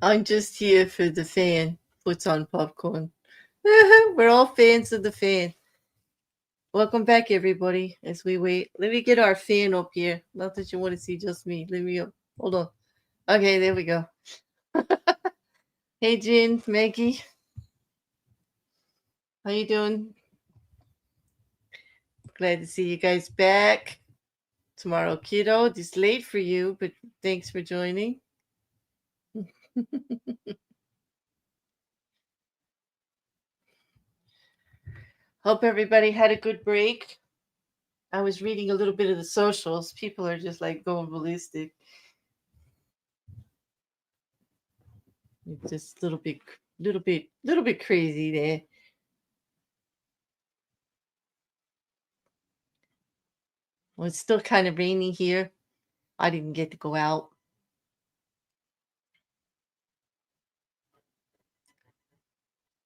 I'm just here for the fan. Puts on popcorn. We're all fans of the fan. Welcome back, everybody. As we wait, let me get our fan up here. Not that you want to see just me. Let me up. Hold on. Okay, there we go. Hey, Jen, Maggie, how you doing? Glad to see you guys back. Tomorrow, kiddo. It's late for you, but thanks for joining. Hope everybody had a good break. I was reading a little bit of the socials. People are just like going ballistic. It's just little bit crazy there. Well, it's still kind of rainy here. I didn't get to go out.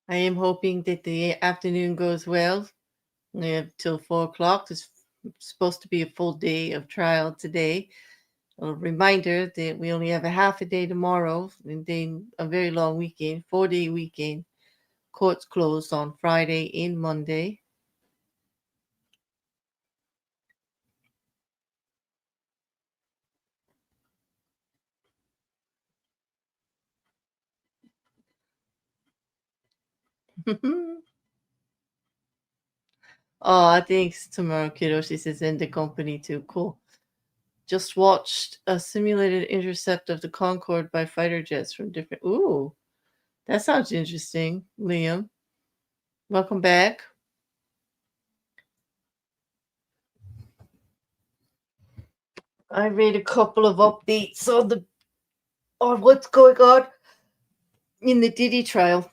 I am hoping that the afternoon goes well. We have till 4 o'clock. It's supposed to be a full day of trial today. A reminder that we only have a half a day tomorrow, and then a very long weekend, 4 day weekend. Courts closed on Friday and Monday. Oh, thanks tomorrow, kiddo. She says in the company too. Cool. Just watched a simulated intercept of the Concorde by fighter jets from different. Ooh, that sounds interesting, Liam. Welcome back. I read a couple of updates on what's going on in the Diddy trial.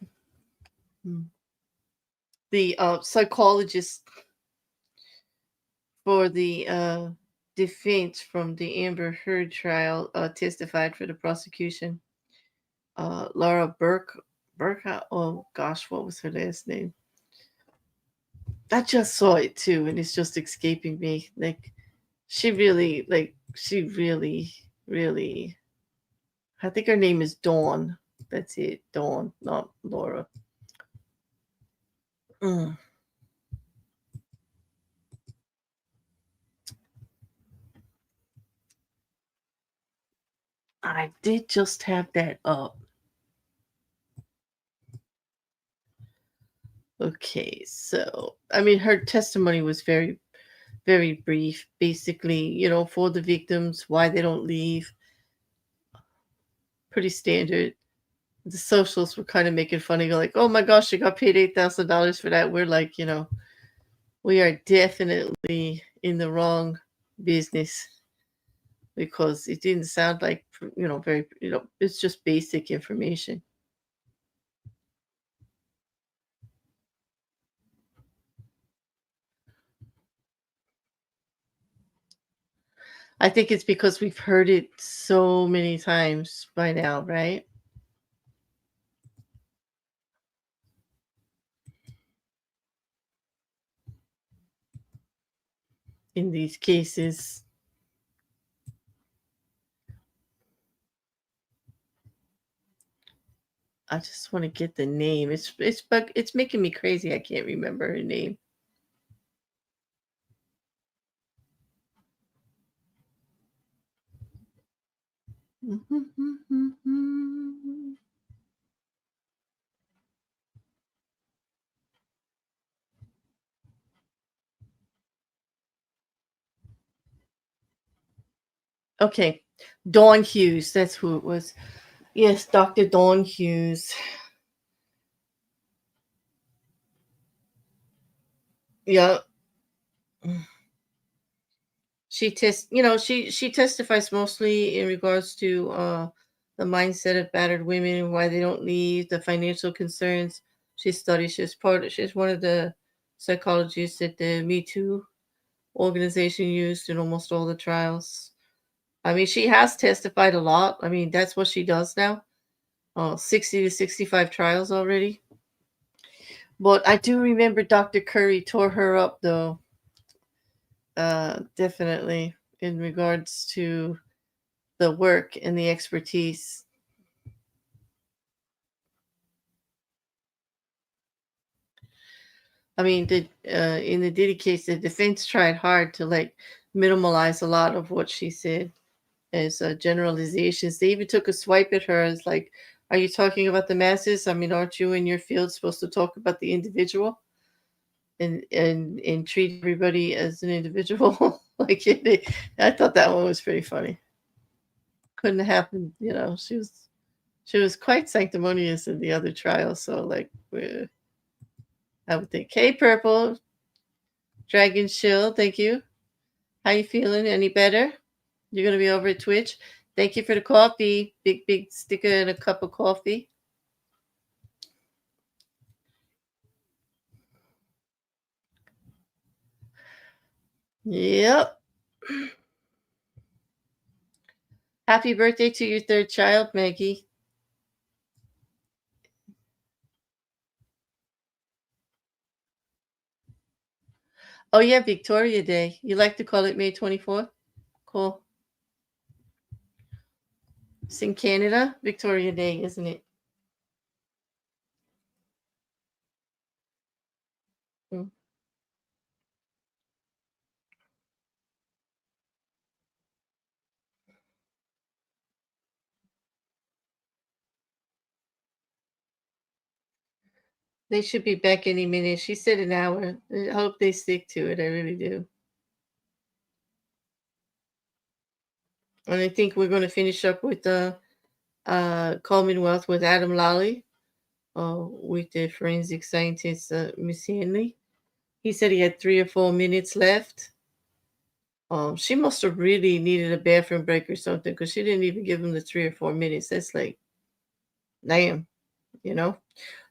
The psychologist for the defense from the Amber Heard trial testified for the prosecution. Laura Burke. Oh gosh, what was her last name? I just saw it too, and it's just escaping me. She really, really. I think her name is Dawn. That's it, Dawn, not Laura. Mm. I did just have that up. Okay, so I mean, her testimony was very, very brief. Basically, for the victims, why they don't leave. Pretty standard. The socials were kind of making fun of you, like, oh my gosh, you got paid $8,000 for that. We're like, we are definitely in the wrong business because it didn't sound like, very, it's just basic information. I think it's because we've heard it so many times by now, right? In these cases. I just want to get the name. It's making me crazy. I can't remember her name. Okay, Dawn Hughes. That's who it was. Yes, Dr. Dawn Hughes. Yeah. She testifies mostly in regards to the mindset of battered women, why they don't leave, the financial concerns. She studies. She's one of the psychologists that the Me Too organization used in almost all the trials. I mean, she has testified a lot. I mean, that's what she does now. 60 to 65 trials already. But I do remember Dr. Curry tore her up, though. Definitely in regards to the work and the expertise. I mean, in the Diddy case, the defense tried hard to like minimalize a lot of what she said as generalizations. They even took a swipe at her as like, "Are you talking about the masses? I mean, aren't you in your field supposed to talk about the individual and treat everybody as an individual?" Like, I thought that one was pretty funny. Couldn't have happened, you know. She was quite sanctimonious in the other trial, so like, I would think, "Hey, Purple Dragon Shield, thank you. How you feeling? Any better? You're gonna be over at Twitch. Thank you for the coffee. Big sticker and a cup of coffee. Yep. Happy birthday to your third child, Maggie. Oh yeah, Victoria Day. You like to call it May 24th? Cool. It's in Canada, Victoria Day, isn't it? Mm. They should be back any minute. She said an hour. I hope they stick to it. I really do. And I think we're going to finish up with the Commonwealth with Adam Lally, with the forensic scientist, Miss Hanley. He said he had 3 or 4 minutes left. She must have really needed a bathroom break or something because she didn't even give him the 3 or 4 minutes. That's like, damn, you know.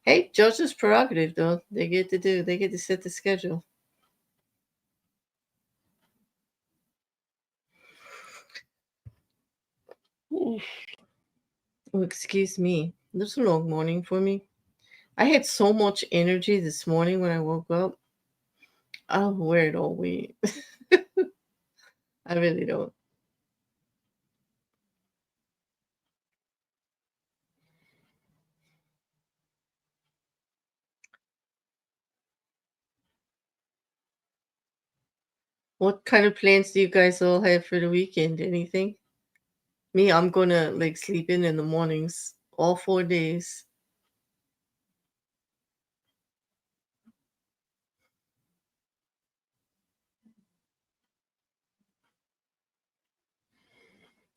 Hey, judge's prerogative though. They get to set the schedule. Oof. Oh, excuse me. This is a long morning for me. I had so much energy this morning when I woke up. I don't wear it all week. I really don't. What kind of plans do you guys all have for the weekend? Anything? Me, I'm gonna like sleep in the mornings, all 4 days,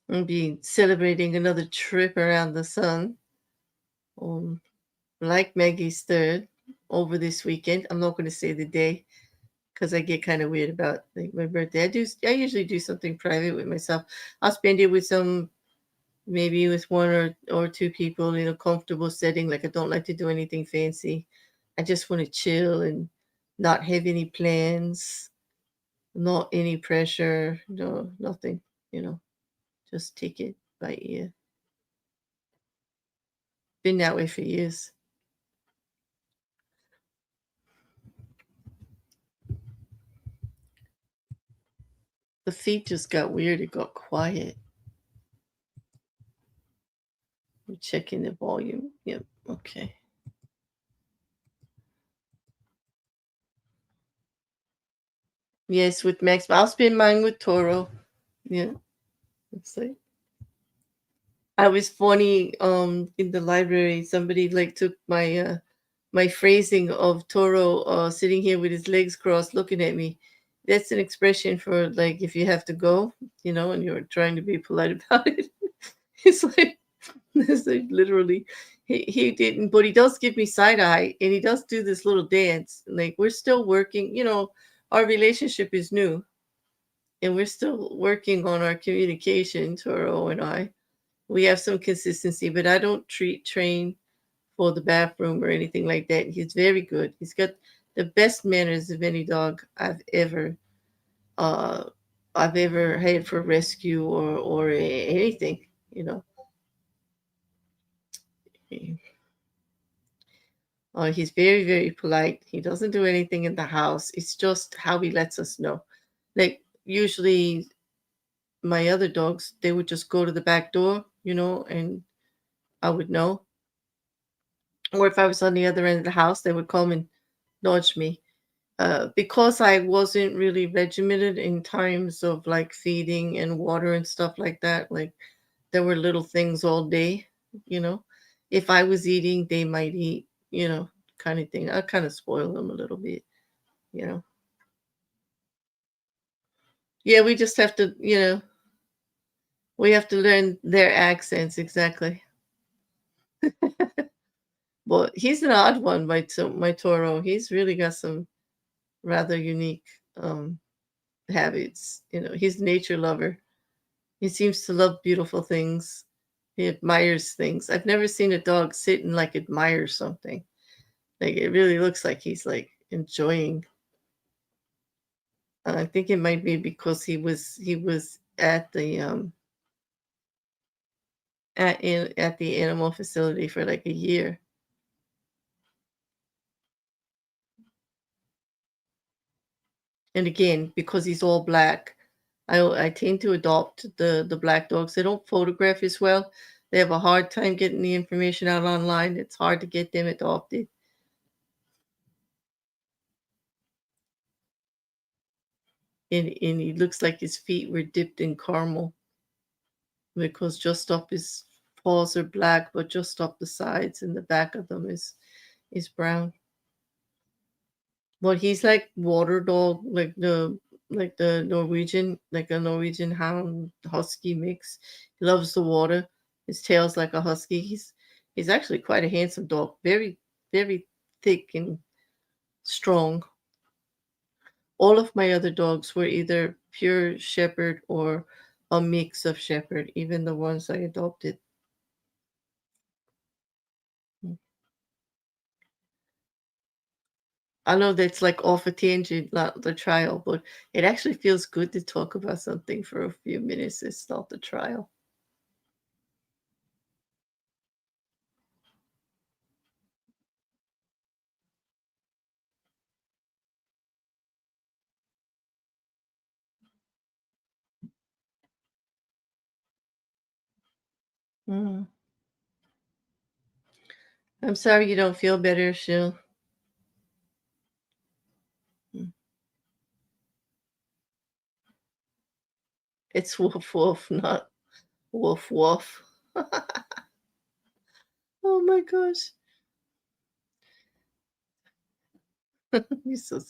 and be celebrating another trip around the sun. Um, like Maggie's third over this weekend. I'm not gonna say the day because I get kind of weird about like my birthday. I usually do something private with myself. I'll spend it with some maybe with one or two people in a comfortable setting. Like I don't like to do anything fancy. I just want to chill and not have any plans, not any pressure, no nothing, you know. Just take it by ear. Been that way for years. The feed just got weird. It got quiet. I'm checking the volume. Yep. Okay. Yes, with Max. I'll spend mine with Toro. Yeah. Let's see. I was funny in the library. Somebody like took my phrasing of Toro sitting here with his legs crossed looking at me. That's an expression for like if you have to go, you know, and you're trying to be polite about it. It's like it's like literally he didn't, but he does give me side eye and he does do this little dance. Like we're still working, you know, our relationship is new and we're still working on our communication, Toro and I. We have some consistency, but I don't train for the bathroom or anything like that. He's very good. He's got the best manners of any dog uh I've ever had for rescue or anything, you know. He's very polite. He doesn't do anything in the house. It's just how he lets us know. Like usually my other dogs, they would just go to the back door, and I would know. Or if I was on the other end of the house, they would come and nudge me. Because I wasn't really regimented in terms of like feeding and water and stuff like that, like there were little things all day, you know. If I was eating, they might eat, kind of thing. I kind of spoil them a little bit, you know. Yeah, we just have to, we have to learn their accents exactly. Well, he's an odd one, my Toro. He's really got some rather unique um habits. He's a nature lover. He seems to love beautiful things. He admires things. I've never seen a dog sit and like admire something. Like it really looks like he's like enjoying. I think it might be because he was at the animal facility for like a year. And again, because he's all black, I tend to adopt the black dogs. They don't photograph as well. They have a hard time getting the information out online. It's hard to get them adopted. And he looks like his feet were dipped in caramel because just up his paws are black, but just up the sides and the back of them is brown. But he's like water dog, like the Norwegian, like a Norwegian hound husky mix. He loves the water. His tail's like a husky. He's actually quite a handsome dog. Very, very thick and strong. All of my other dogs were either pure shepherd or a mix of shepherd, even the ones I adopted. I know that's like off a tangent, not the trial, but it actually feels good to talk about something for a few minutes. It's not the trial. Mm. I'm sorry you don't feel better, Shil. Mm. It's woof woof, not woof woof. Oh my gosh. You're so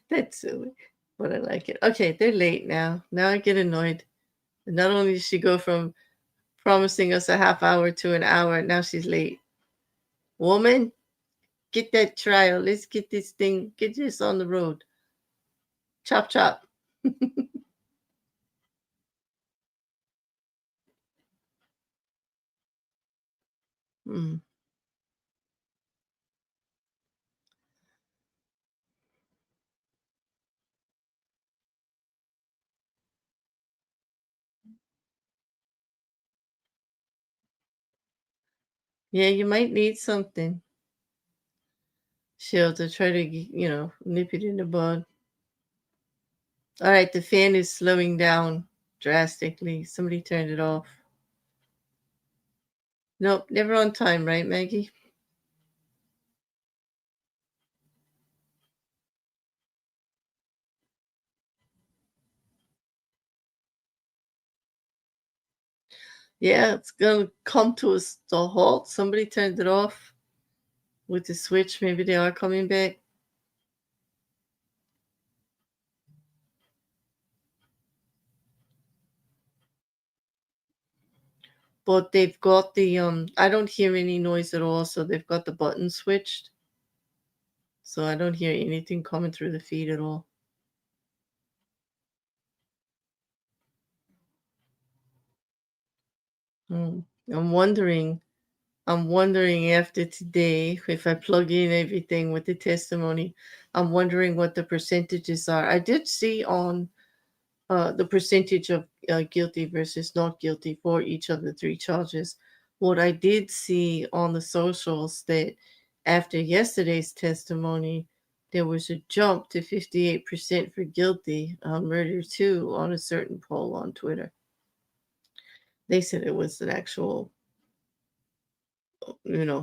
that's silly. But I like it. Okay, they're late now. Now I get annoyed. And not only did she go from promising us a half hour to an hour, now she's late. Woman, get that trial. Let's get this thing, get this on the road. Chop chop. Mm. Yeah, you might need something, Shield, to try to, nip it in the bud. All right, the fan is slowing down drastically. Somebody turned it off. Nope, never on time, right, Maggie? Yeah, it's gonna come to a halt. Somebody turned it off with the switch. Maybe they are coming back. But they've got the I don't hear any noise at all, so they've got the button switched. So I don't hear anything coming through the feed at all. Mm. I'm wondering I'm wondering after today, if I plug in everything with the testimony, I'm wondering what the percentages are. I did see on the percentage of guilty versus not guilty for each of the three charges. What I did see on the socials that after yesterday's testimony, there was a jump to 58% for guilty on murder two on a certain poll on Twitter. They said it was an actual,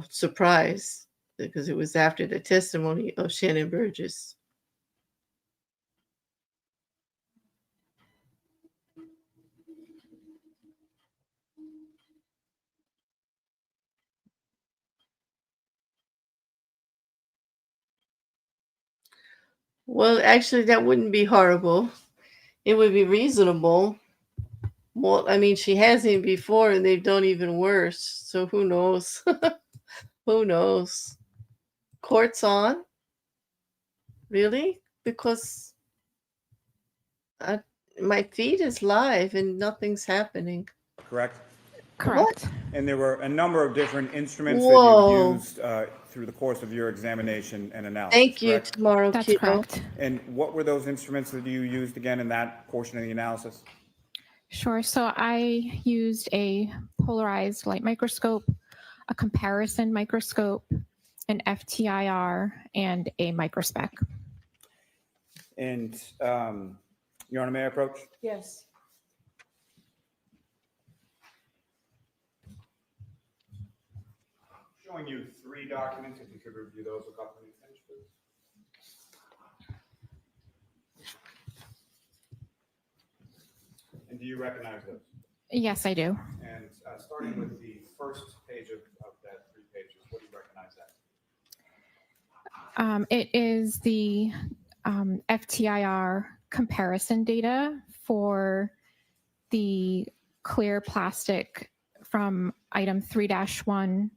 surprise because it was after the testimony of Shannon Burgess. Well, actually, that wouldn't be horrible. It would be reasonable. Well, I mean, she has him before and they've done even worse. So who knows? Who knows? Court's on? Really? Because my feed is live and nothing's happening. Correct? Correct. What? And there were a number of different instruments Whoa. that you used through the course of your examination and analysis. Thank you, correct? Tomorrow That's Kiddo. correct. And what were those instruments that you used again in that portion of the analysis? Sure. So I used a polarized light microscope, a comparison microscope, an FTIR, and a microspec. And Your Honor, may I approach? Yes. Showing you 3 documents, if you could review those a couple of minutes, please. And do you recognize those? Yes, I do. And starting with the first page of that 3 pages, what do you recognize that? It is the FTIR comparison data for the clear plastic from item 3-1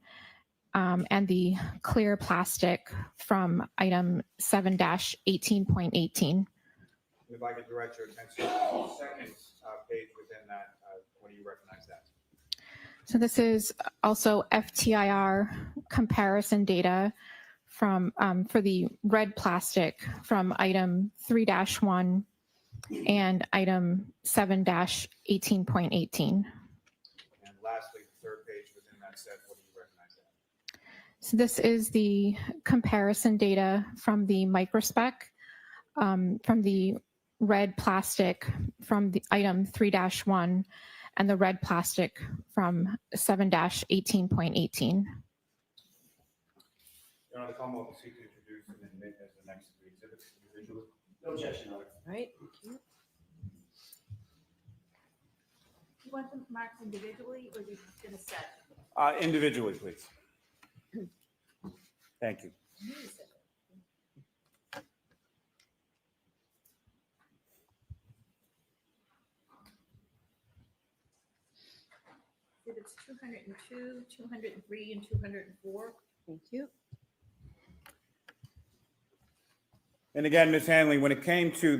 and the clear plastic from item 7-18.18. If I could direct your attention to the second page within that, what do you recognize that? So this is also FTIR comparison data from for the red plastic from item 3-1 and item 7-18.18. And lastly, the third page within that set, what do you recognize that? So this is the comparison data from the microspec from the red plastic from the item 3-1 and the red plastic from 7-18.18. Your Honor, the Commonwealth will seek to introduce and admit as the next 3 exhibits individually. No objection, Your Honor. All right. Thank you. You want them marked individually or just in a set? Individually, please. Thank you. Exhibits 202, 203, and 204. Thank you. And again, Ms. Hanley, when it came to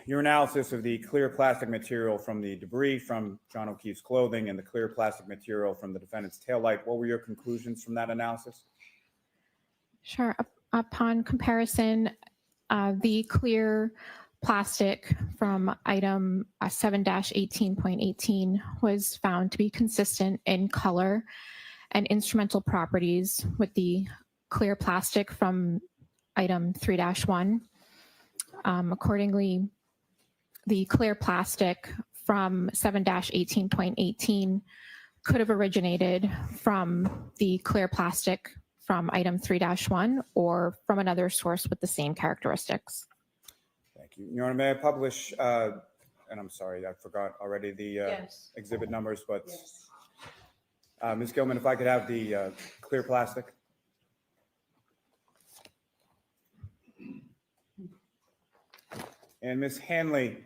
your analysis of the clear plastic material from the debris from John O'Keefe's clothing and the clear plastic material from the defendant's taillight, what were your conclusions from that analysis? Sure. Upon comparison, the clear plastic from item 7-18.18 was found to be consistent in color and instrumental properties with the clear plastic from item 3-1. Accordingly, the clear plastic from 7-18.18 could have originated from the clear plastic from item 3-1 or from another source with the same characteristics. Thank you. Your Honor, may I publish, and I'm sorry, I forgot already the Yes. exhibit numbers, but Yes. Ms. Gilman, if I could have the clear plastic. And Ms. Hanley,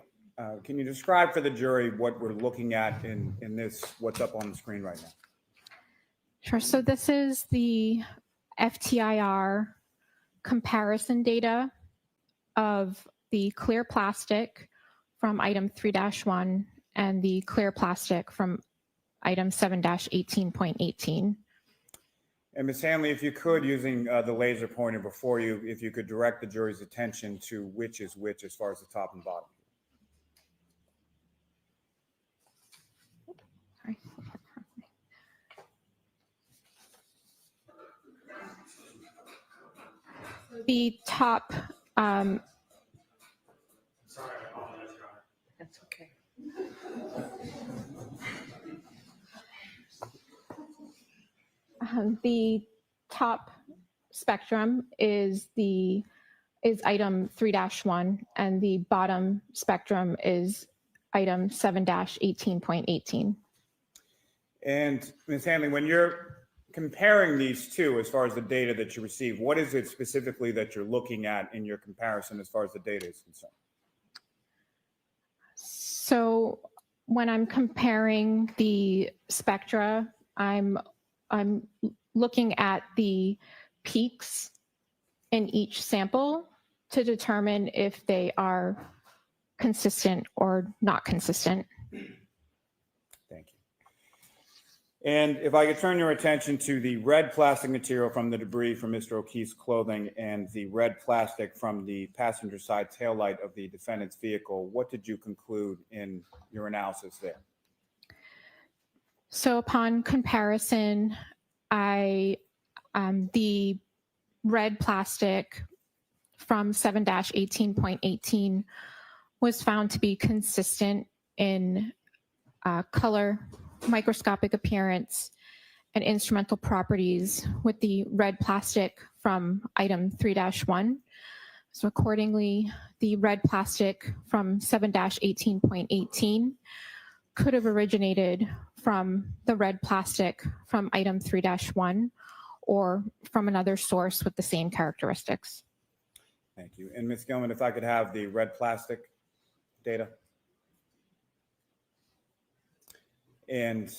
can you describe for the jury what we're looking at in this, what's up on the screen right now? Sure. So this is the FTIR comparison data of the clear plastic from item 3-1 and the clear plastic from item 7-18.18. And Ms. Hanley, if you could, using the laser pointer before you, if you could direct the jury's attention to which is which as far as the top and bottom. Sorry. The top, Sorry, I apologize, Your Honor. That's okay. The top spectrum is item 3-1, and the bottom spectrum is item 7-18.18. And Ms. Hanley, when you're comparing these two as far as the data that you receive, what is it specifically that you're looking at in your comparison as far as the data is concerned? So when I'm comparing the spectra, I'm looking at the peaks in each sample to determine if they are consistent or not consistent. Thank you. And if I could turn your attention to the red plastic material from the debris from Mr. O'Keefe's clothing and the red plastic from the passenger side taillight of the defendant's vehicle, what did you conclude in your analysis there? So upon comparison, the red plastic from 7-18.18 was found to be consistent in color, microscopic appearance, and instrumental properties with the red plastic from item 3-1. So accordingly, the red plastic from 7-18.18 could have originated from the red plastic from item 3-1 or from another source with the same characteristics. Thank you. And Ms. Gilman, if I could have the red plastic data. And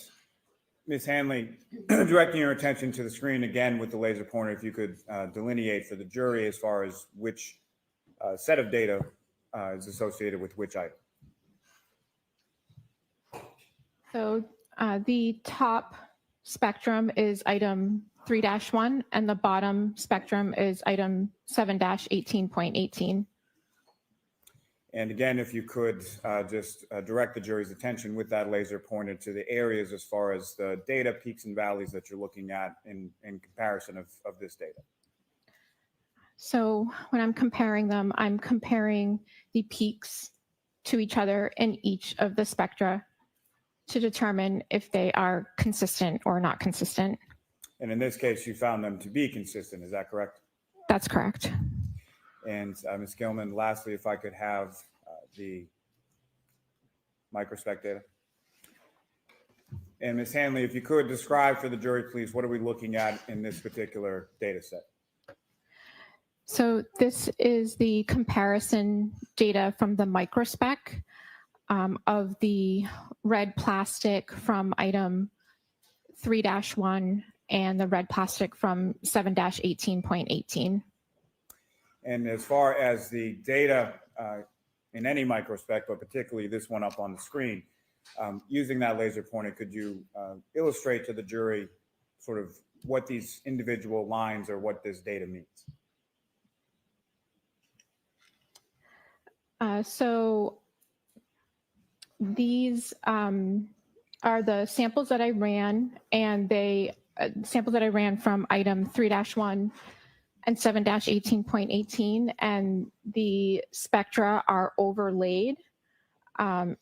Ms. Hanley, directing your attention to the screen again with the laser pointer, if you could delineate for the jury as far as which set of data is associated with which item. So the top spectrum is item 3-1, and the bottom spectrum is item 7-18.18. And again, if you could just direct the jury's attention with that laser pointer to the areas as far as the data peaks and valleys that you're looking at in comparison of this data. So when I'm comparing them, I'm comparing the peaks to each other in each of the spectra to determine if they are consistent or not consistent. And in this case, you found them to be consistent. Is that correct? That's correct. And Ms. Gilman, lastly, if I could have the microspec data. And Ms. Hanley, if you could describe for the jury, please, what are we looking at in this particular data set? So this is the comparison data from the microspec of the red plastic from item 3-1 and the red plastic from 7-18.18. And as far as the data in any microspec, but particularly this one up on the screen, using that laser pointer, could you illustrate to the jury sort of what these individual lines or what this data means? So these are the samples that I ran, and samples that I ran from item 3-1 and 7-18.18, and the spectra are overlaid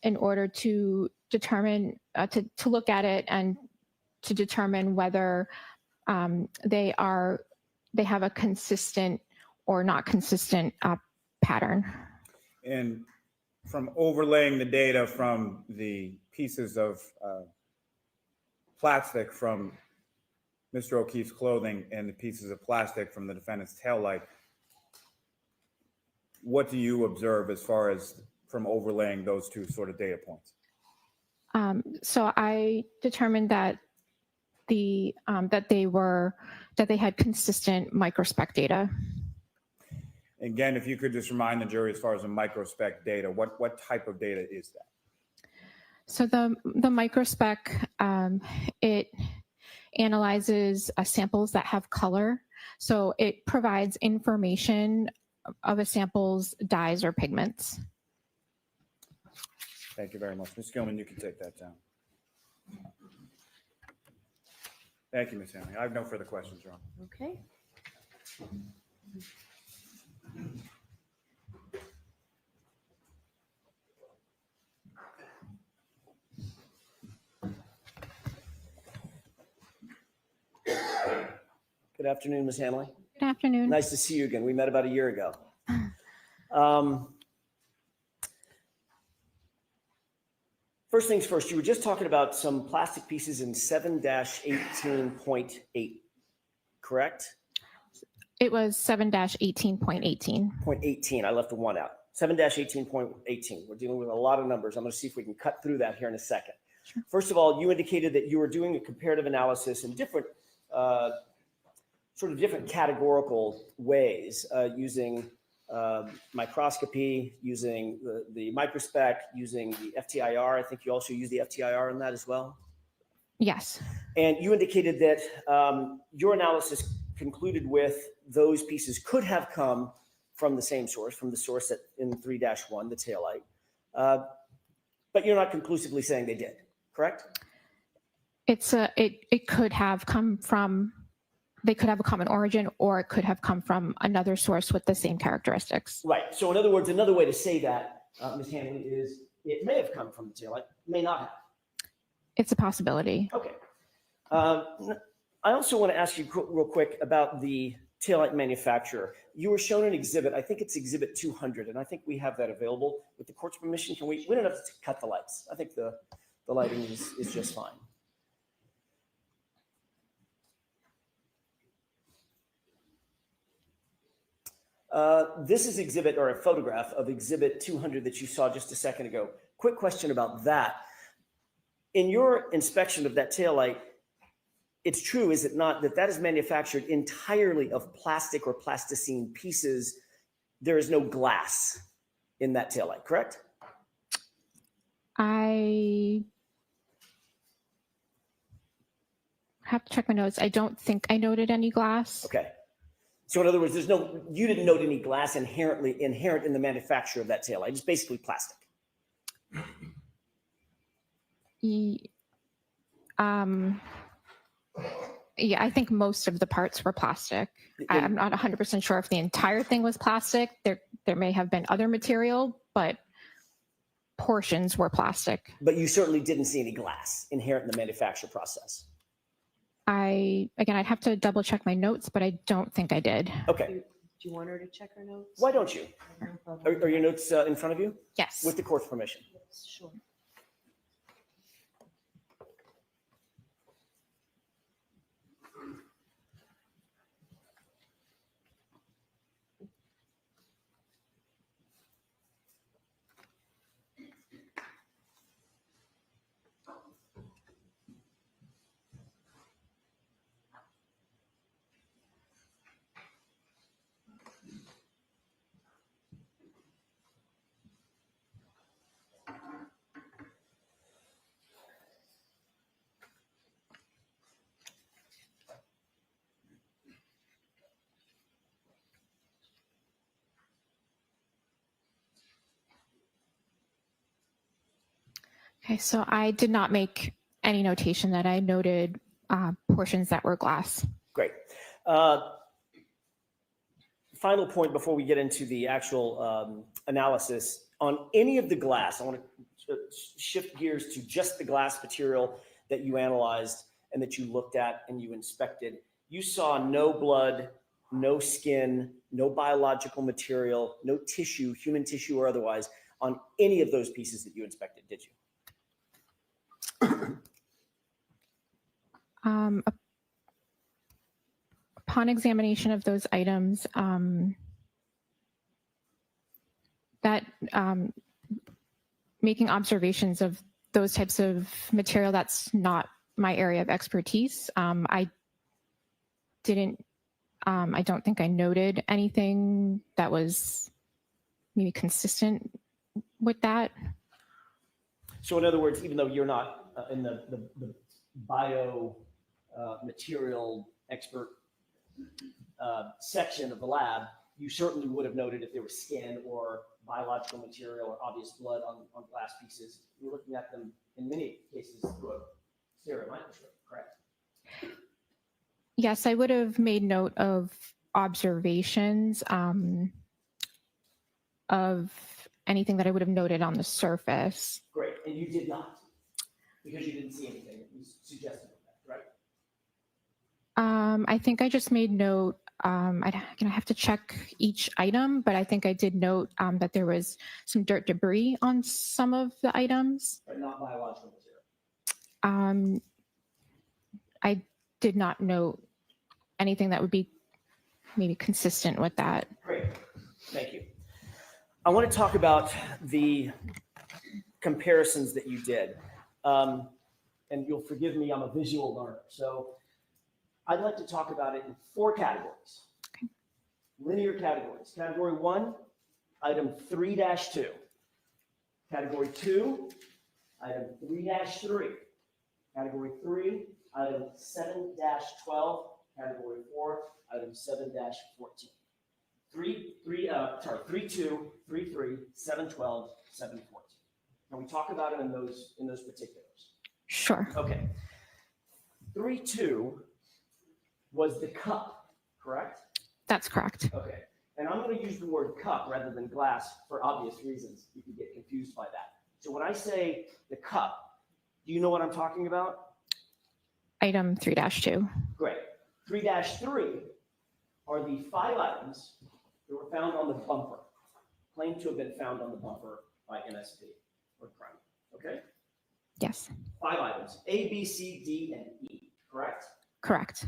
in order to determine, to look at it and to determine whether they have a consistent or not consistent pattern. And from overlaying the data from the pieces of plastic from Mr. O'Keefe's clothing and the pieces of plastic from the defendant's taillight, what do you observe as far as from overlaying those two sort of data points? So I determined that they had consistent microspec data. Again, if you could just remind the jury as far as the microspec data, what type of data is that? So the microspec, it analyzes samples that have color. So it provides information of a sample's dyes or pigments. Thank you very much. Ms. Gilman, you can take that down. Thank you, Ms. Hanley. I have no further questions, Your Honor. Okay. Good afternoon, Ms. Hanley. Good afternoon. Nice to see you again. We met about a year ago. First things first, you were just talking about some plastic pieces in 7-18.8, correct? It was 7-18.18. 0.18, I left the one out. 7-18.18. We're dealing with a lot of numbers. I'm going to see if we can cut through that here in a second. Sure. First of all, you indicated that you were doing a comparative analysis in different, sort of different categorical ways, using microscopy, using the microspec, using the FTIR. I think you also use the FTIR in that as well. Yes. And you indicated that your analysis concluded with those pieces could have come from the same source, from the source that in 3-1, the taillight. But you're not conclusively saying they did, correct? It could have come from, they could have a common origin, or it could have come from another source with the same characteristics. Right. So in other words, another way to say that, Ms. Hanley, is it may have come from the taillight, may not have. It's a possibility. Okay. I also want to ask you real quick about the taillight manufacturer. You were shown an exhibit. I think it's exhibit 200, and I think we have that available. With the court's permission, can we don't have to cut the lights. I think the lighting is just fine. This is exhibit, or a photograph of exhibit 200 that you saw just a second ago. Quick question about that. In your inspection of that taillight, it's true, is it not, that is manufactured entirely of plastic or plasticine pieces? There is no glass in that taillight, correct? I have to check my notes. I don't think I noted any glass. Okay. So in other words, you didn't note any glass inherent in the manufacture of that taillight. It's basically plastic. Yeah, I think most of the parts were plastic. I'm not 100% sure if the entire thing was plastic. There may have been other material, but portions were plastic. But you certainly didn't see any glass inherent in the manufacture process. I'd have to double check my notes, but I don't think I did. Okay. Do you want her to check her notes? Why don't you? Are your notes in front of you? Yes. With the court's permission. Sure. Okay, so I did not make any notation that I noted portions that were glass. Great. Final point before we get into the actual analysis. On any of the glass, I want to shift gears to just the glass material that you analyzed and that you looked at and you inspected. You saw no blood, no skin, no biological material, no tissue, human tissue or otherwise, on any of those pieces that you inspected, did you? Upon examination of those items, making observations of those types of material, that's not my area of expertise. I don't think I noted anything that was maybe consistent with that. So in other words, even though you're not in the bio material expert section of the lab, you certainly would have noted if there was skin or biological material or obvious blood on glass pieces. You're looking at them in many cases through a stereo microscope, correct? Yes, I would have made note of observations of anything that I would have noted on the surface. Great, and you did not, because you didn't see anything that was suggestive of that, right? I think I just made note. I'd have to check each item, but I think I did note that there was some dirt debris on some of the items. But not biological material. I did not note anything that would be maybe consistent with that. Great, thank you. I want to talk about the comparisons that you did. And you'll forgive me, I'm a visual learner. So I'd like to talk about it in 4 categories. Okay. Linear categories. Category 1, item 3-2. Category 2, item 3-3. Category 3, item 7-12. Category 4, item 7-14. 3, 2, 3, 3, 7, 12, 7, 14. Can we talk about it in those particulars? Sure. Okay. 3-2 was the cup, correct? That's correct. Okay. And I'm going to use the word cup rather than glass for obvious reasons. You can get confused by that. So when I say the cup, do you know what I'm talking about? Item 3-2. Great. 3-3 are the 5 items that were found on the bumper, claimed to have been found on the bumper by NSP or crime. Okay? Yes. 5 items, A, B, C, D, and E, correct? Correct.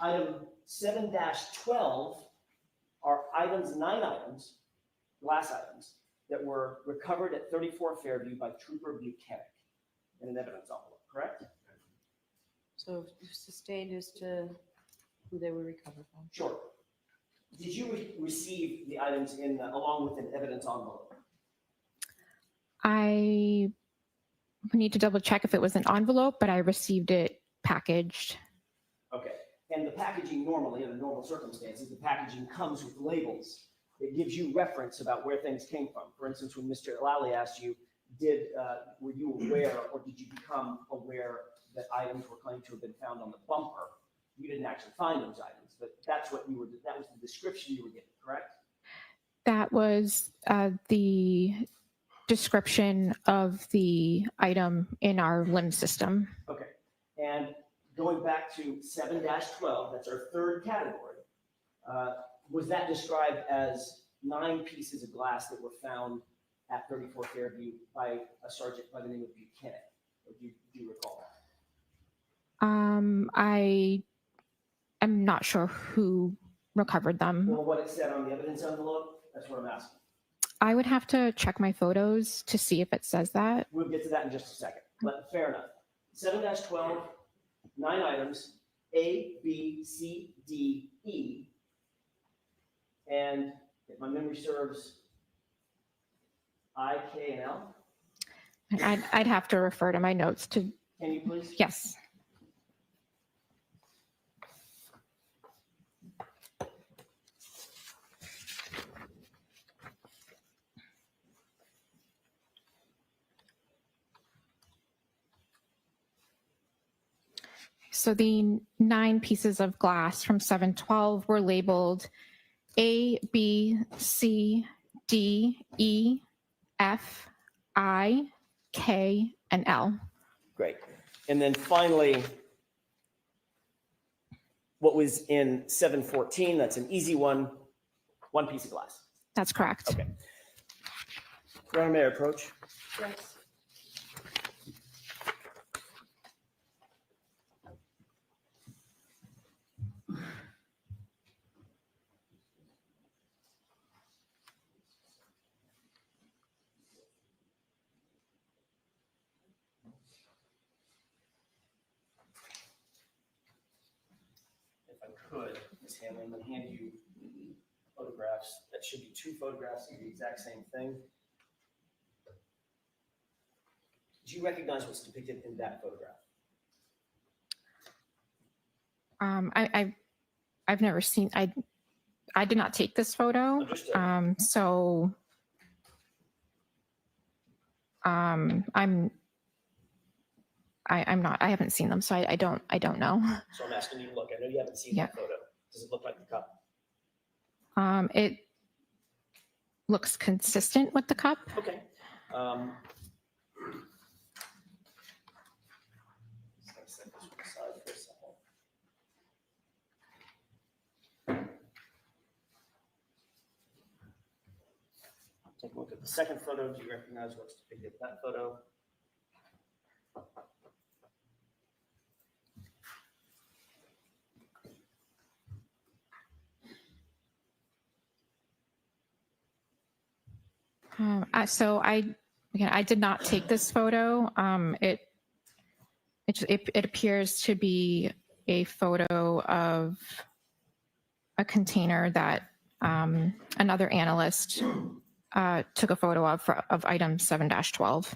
Item 7-12 are 9 items, glass items, that were recovered at 34 Fairview by Trooper Buchanan in an evidence envelope, correct? So sustained as to who they were recovered from. Sure. Did you receive the items along with an evidence envelope? I need to double check if it was an envelope, but I received it packaged. Okay. And the packaging normally, under normal circumstances, the packaging comes with labels. It gives you reference about where things came from. For instance, when Mr. Lally asked you, were you aware or did you become aware that items were claimed to have been found on the bumper? You didn't actually find those items, but that was the description you were given, correct? That was the description of the item in our limb system. Okay. And going back to 7-12, that's our 3rd category. Was that described as 9 pieces of glass that were found at 34 Fairview by a sergeant by the name of Buchanan? Or do you recall that? I am not sure who recovered them. Well, what it said on the evidence envelope, that's what I'm asking. I would have to check my photos to see if it says that. We'll get to that in just a second. But fair enough. 7-12, 9 items, A, B, C, D, E. And if my memory serves, I, K, and L. And I'd have to refer to my notes to, Can you please? yes. So the 9 pieces of glass from 7-12 were labeled A, B, C, D, E, F, I, K, and L. Great. And then finally, what was in 7-14, that's an easy one, 1 piece of glass. That's correct. Okay. Your Honor, may I approach? Yes. If I could, Ms. Hanley, I'm going to hand you photographs. That should be 2 photographs of the exact same thing. Do you recognize what's depicted in that photograph? I've never seen, I did not take this photo. Understood. So I'm not, I haven't seen them, so I don't know. So I'm asking you to look. I know you haven't seen Yeah. that photo. Does it look like the cup? It looks consistent with the cup. Okay. Just gonna set this one aside for a second. Take a look at the second photo. Do you recognize what's depicted in that photo? So I did not take this photo. It appears to be a photo of a container that another analyst took a photo of item 7-12.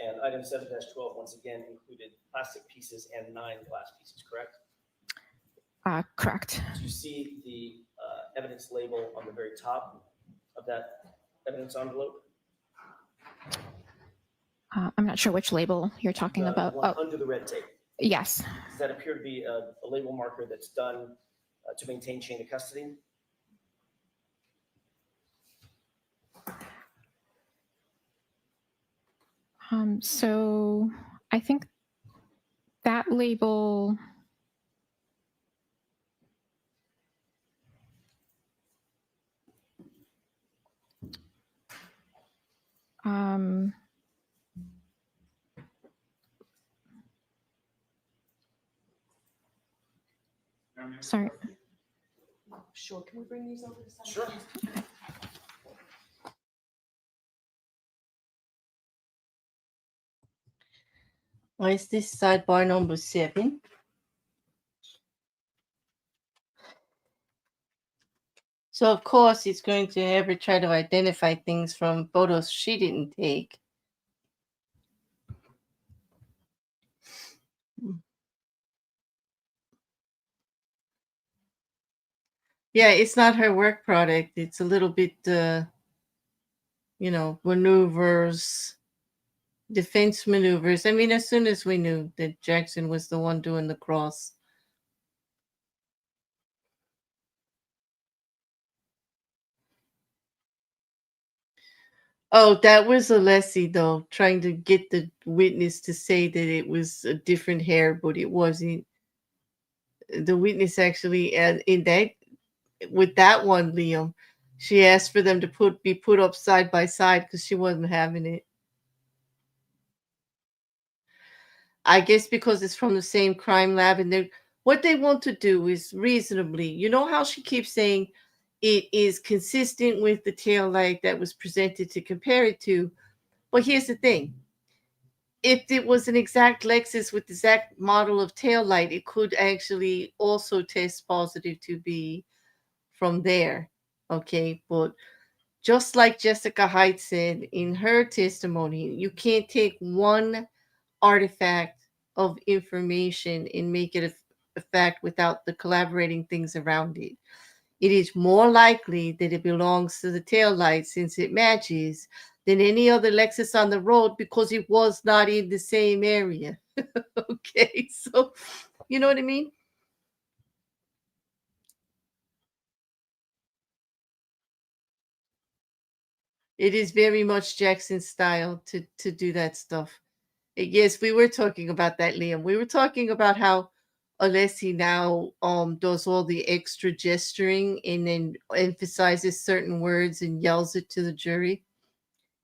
And item 7-12, once again, included plastic pieces and 9 glass pieces, correct? Correct. Do you see the evidence label on the very top of that evidence envelope? I'm not sure which label you're talking about. One under the red tape. Yes. Does that appear to be a label marker that's done to maintain chain of custody? So I think that label. Sorry. Sure, can we bring these over to side? Sure. Why is this sidebar number 7? So of course it's going to have her try to identify things from photos she didn't take. Yeah, it's not her work product. It's a little bit, maneuvers, defense maneuvers. I mean, as soon as we knew that Jackson was the one doing the cross. Oh, that was Alessi, though, trying to get the witness to say that it was a different hair, but it wasn't. The witness actually, with that one, Liam, she asked for them to be put up side by side because she wasn't having it. I guess because it's from the same crime lab, and what they want to do is reasonably. You know how she keeps saying it is consistent with the tail light that was presented to compare it to. But here's the thing. If it was an exact Lexus with the exact model of tail light, it could actually also test positive to be from there. Okay, but just like Jessica Hyde said in her testimony, you can't take one artifact of information and make it a fact without the collaborating things around it. It is more likely that it belongs to the taillight since it matches than any other Lexus on the road because it was not in the same area. Okay, so you know what I mean? It is very much Jackson's style to do that stuff. Yes, we were talking about that, Liam. We were talking about how Alessi now does all the extra gesturing and then emphasizes certain words and yells it to the jury.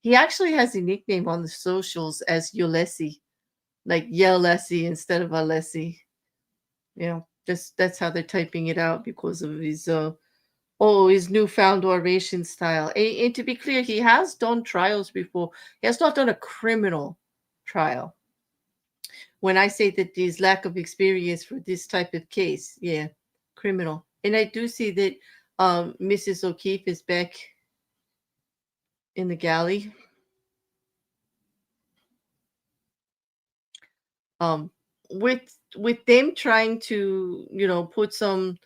He actually has a nickname on the socials as Ulessi, like Yellessi instead of Alessi. That's how they're typing it out because of his newfound oration style. And to be clear, he has done trials before. He has not done a criminal trial. When I say that there's lack of experience for this type of case, yeah, criminal. And I do see that Mrs. O'Keefe is back in the galley. With them trying to, put some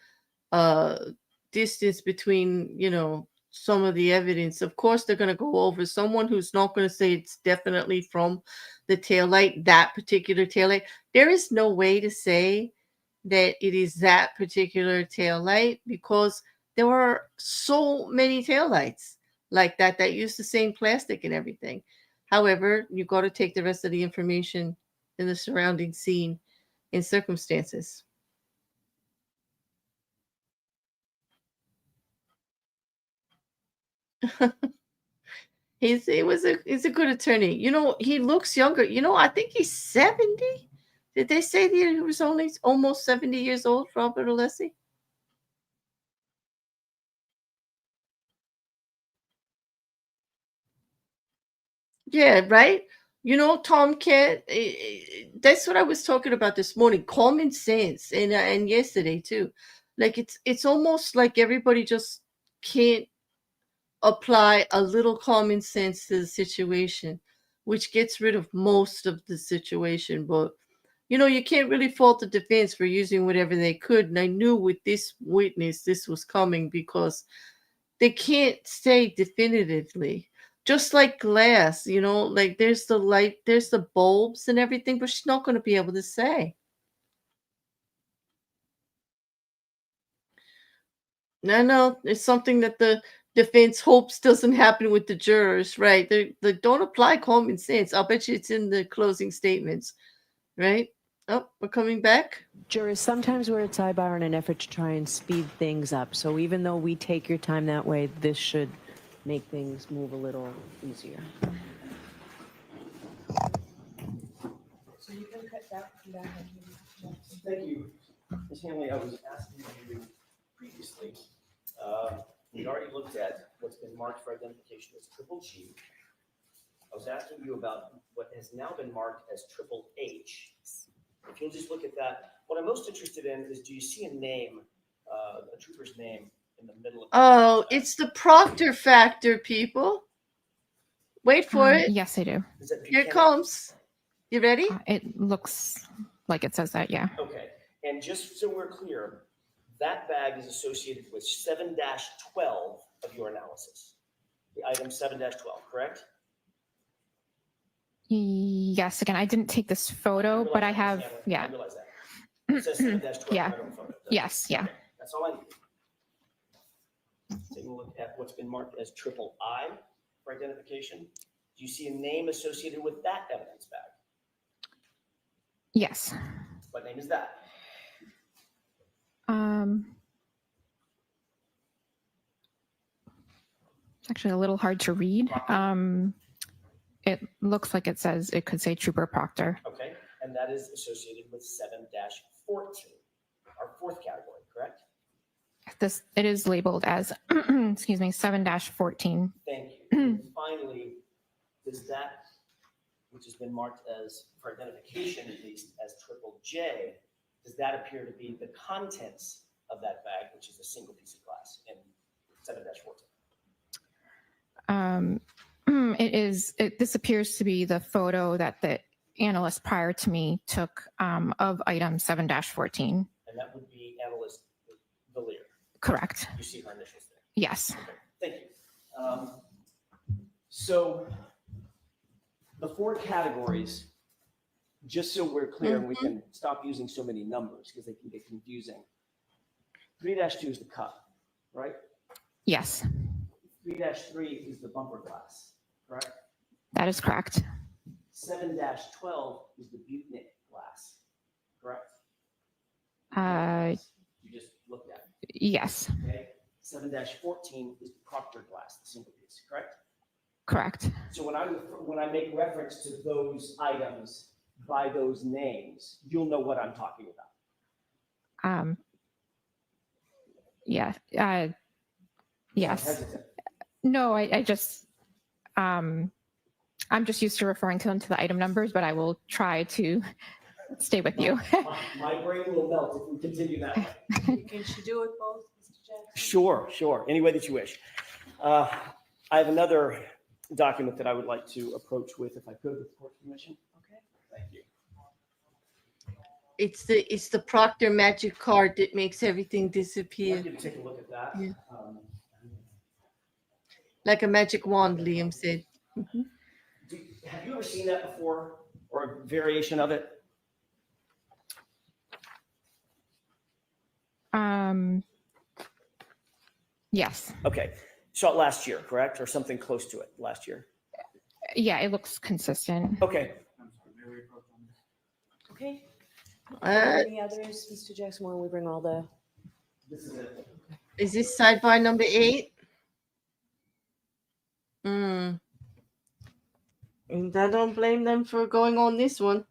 distance between, some of the evidence. Of course, they're going to go over someone who's not going to say it's definitely from the taillight, that particular taillight. There is no way to say that it is that particular taillight because there were so many taillights like that use the same plastic and everything. However, you got to take the rest of the information in the surrounding scene and circumstances. He's a good attorney. You know, he looks younger. You know, I think he's 70. Did they say that he was only almost 70 years old, Robert Alessi? Yeah, right. You know, Tom can't. That's what I was talking about this morning. Common sense, and yesterday too. Like it's almost like everybody just can't apply a little common sense to the situation, which gets rid of most of the situation. But you know, you can't really fault the defense for using whatever they could. And I knew with this witness, this was coming because they can't say definitively. Just like glass, you know, like there's the light, there's the bulbs and everything, but she's not going to be able to say. No, it's something that the defense hopes doesn't happen with the jurors, right? They don't apply common sense. I'll bet you it's in the closing statements, right? Oh, we're coming back. Jurors, sometimes we're at sidebar in an effort to try and speed things up. So even though we take your time that way, this should make things move a little easier. So you can cut that from back. Thank you. Ms. Hanley, I was asking you previously, we already looked at what's been marked for identification as triple G. I was asking you about what has now been marked as triple H. If you'll just look at that, what I'm most interested in is, do you see a name, a trooper's name in the middle of? Oh, it's the Proctor factor, people. Wait for it. Yes, I do. Is that Here it Buchanan? comes. You ready? It looks like it says that, yeah. Okay, and just so we're clear, that bag is associated with 7-12 of your analysis. The item 7-12, correct? Yes, again, I didn't take this photo, but I have, I yeah. realize that. It says 7-12 Yeah. right on the photo. doesn't it? Yes, yeah. Okay, that's all I need. Take a look at what's been marked as triple I for identification. Do you see a name associated with that evidence bag? Yes. What name is that? It's actually a little hard to read. It looks like it says, it could say Trooper Proctor. Okay, and that is associated with 7-14, our fourth category, correct? It is labeled as, excuse me, 7-14. Thank you. And finally, does that, which has been marked as, for identification at least, as triple J, does that appear to be the contents of that bag, which is a single piece of glass in 7-14? This appears to be the photo that the analyst prior to me took of item 7-14. And that would be analyst Valier. Correct. You see her initials there. Yes. Okay, thank you. So the four categories, just so we're clear, and we can stop using so many numbers because they can get confusing. 3-2 is the cup, right? Yes, 3-3 is the bumper glass, correct? that is correct. 7-12 is the Butnick glass, correct? You just looked at it, Yes, okay? 7-14 is the Proctor glass, the single piece, correct? correct. So when I make reference to those items by those names, you'll know what I'm talking about. Yeah. I'm Yes. hesitant. No, I just, I'm just used to referring to them to the item numbers, but I will try to stay with you. My brain will melt if we continue that way. Can she do it both, Mr. Jackson? Sure. Any way that you wish. I have another document that I would like to approach with, if I could, with the court permission. Okay. Thank you. It's the Proctor magic card that makes everything I'd disappear. like you to take a look at that. Yeah. Like a magic wand, Liam said. Have you ever seen that before, or a variation of it? Yes. Okay. Saw it last year, correct? Or something close to it last year? Yeah, it looks consistent. Okay. Okay. Uh, Any others, Mr. Jackson, when we bring all the, This is it. is this sidebar number 8? And I don't blame them for going on this one.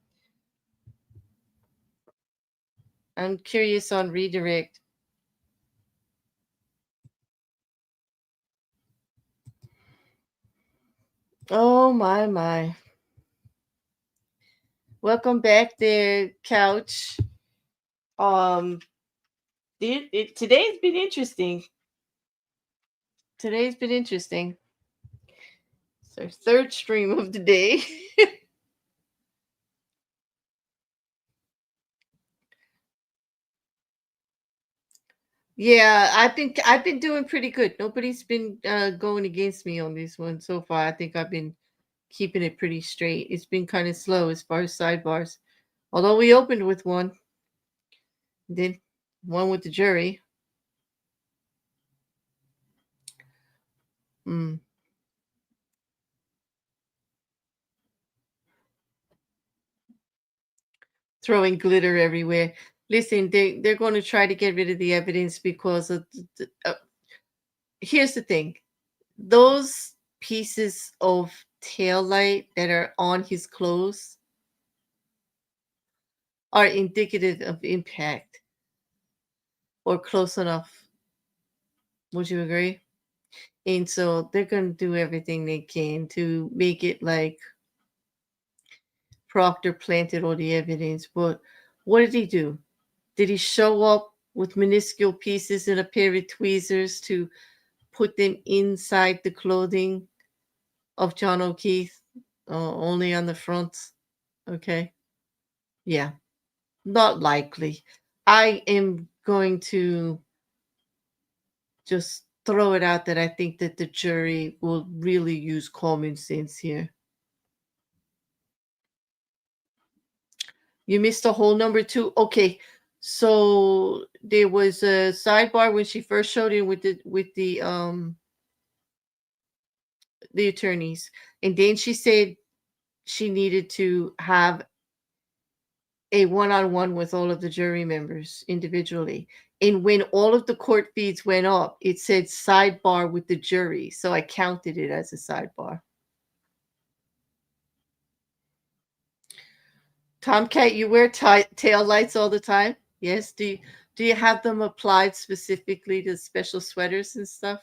I'm curious on redirect. Oh my. Welcome back there, couch. Today's been interesting. It's our third stream of the day. Yeah, I've been doing pretty good. Nobody's been going against me on this one so far. I think I've been keeping it pretty straight. It's been kind of slow as far as sidebars. Although we opened with one, then one with the jury. Mm. Throwing glitter everywhere. Listen, they're going to try to get rid of the evidence because of here's the thing. Those pieces of tail light that are on his clothes are indicative of impact or close enough. Would you agree? And so they're going to do everything they can to make it like Proctor planted all the evidence. But what did he do? Did he show up with minuscule pieces and a pair of tweezers to put them inside the clothing of John O'Keefe? Only on the front? Okay. Yeah. Not likely. I am going to just throw it out that I think that the jury will really use common sense here. You missed a whole number two. Okay, so there was a sidebar when she first showed in with the attorneys, and then she said she needed to have a one-on-one with all of the jury members individually. And when all of the court feeds went up, it said sidebar with the jury. So I counted it as a sidebar. Tomcat, you wear tail lights all the time? Yes. Do you have them applied specifically to special sweaters and stuff?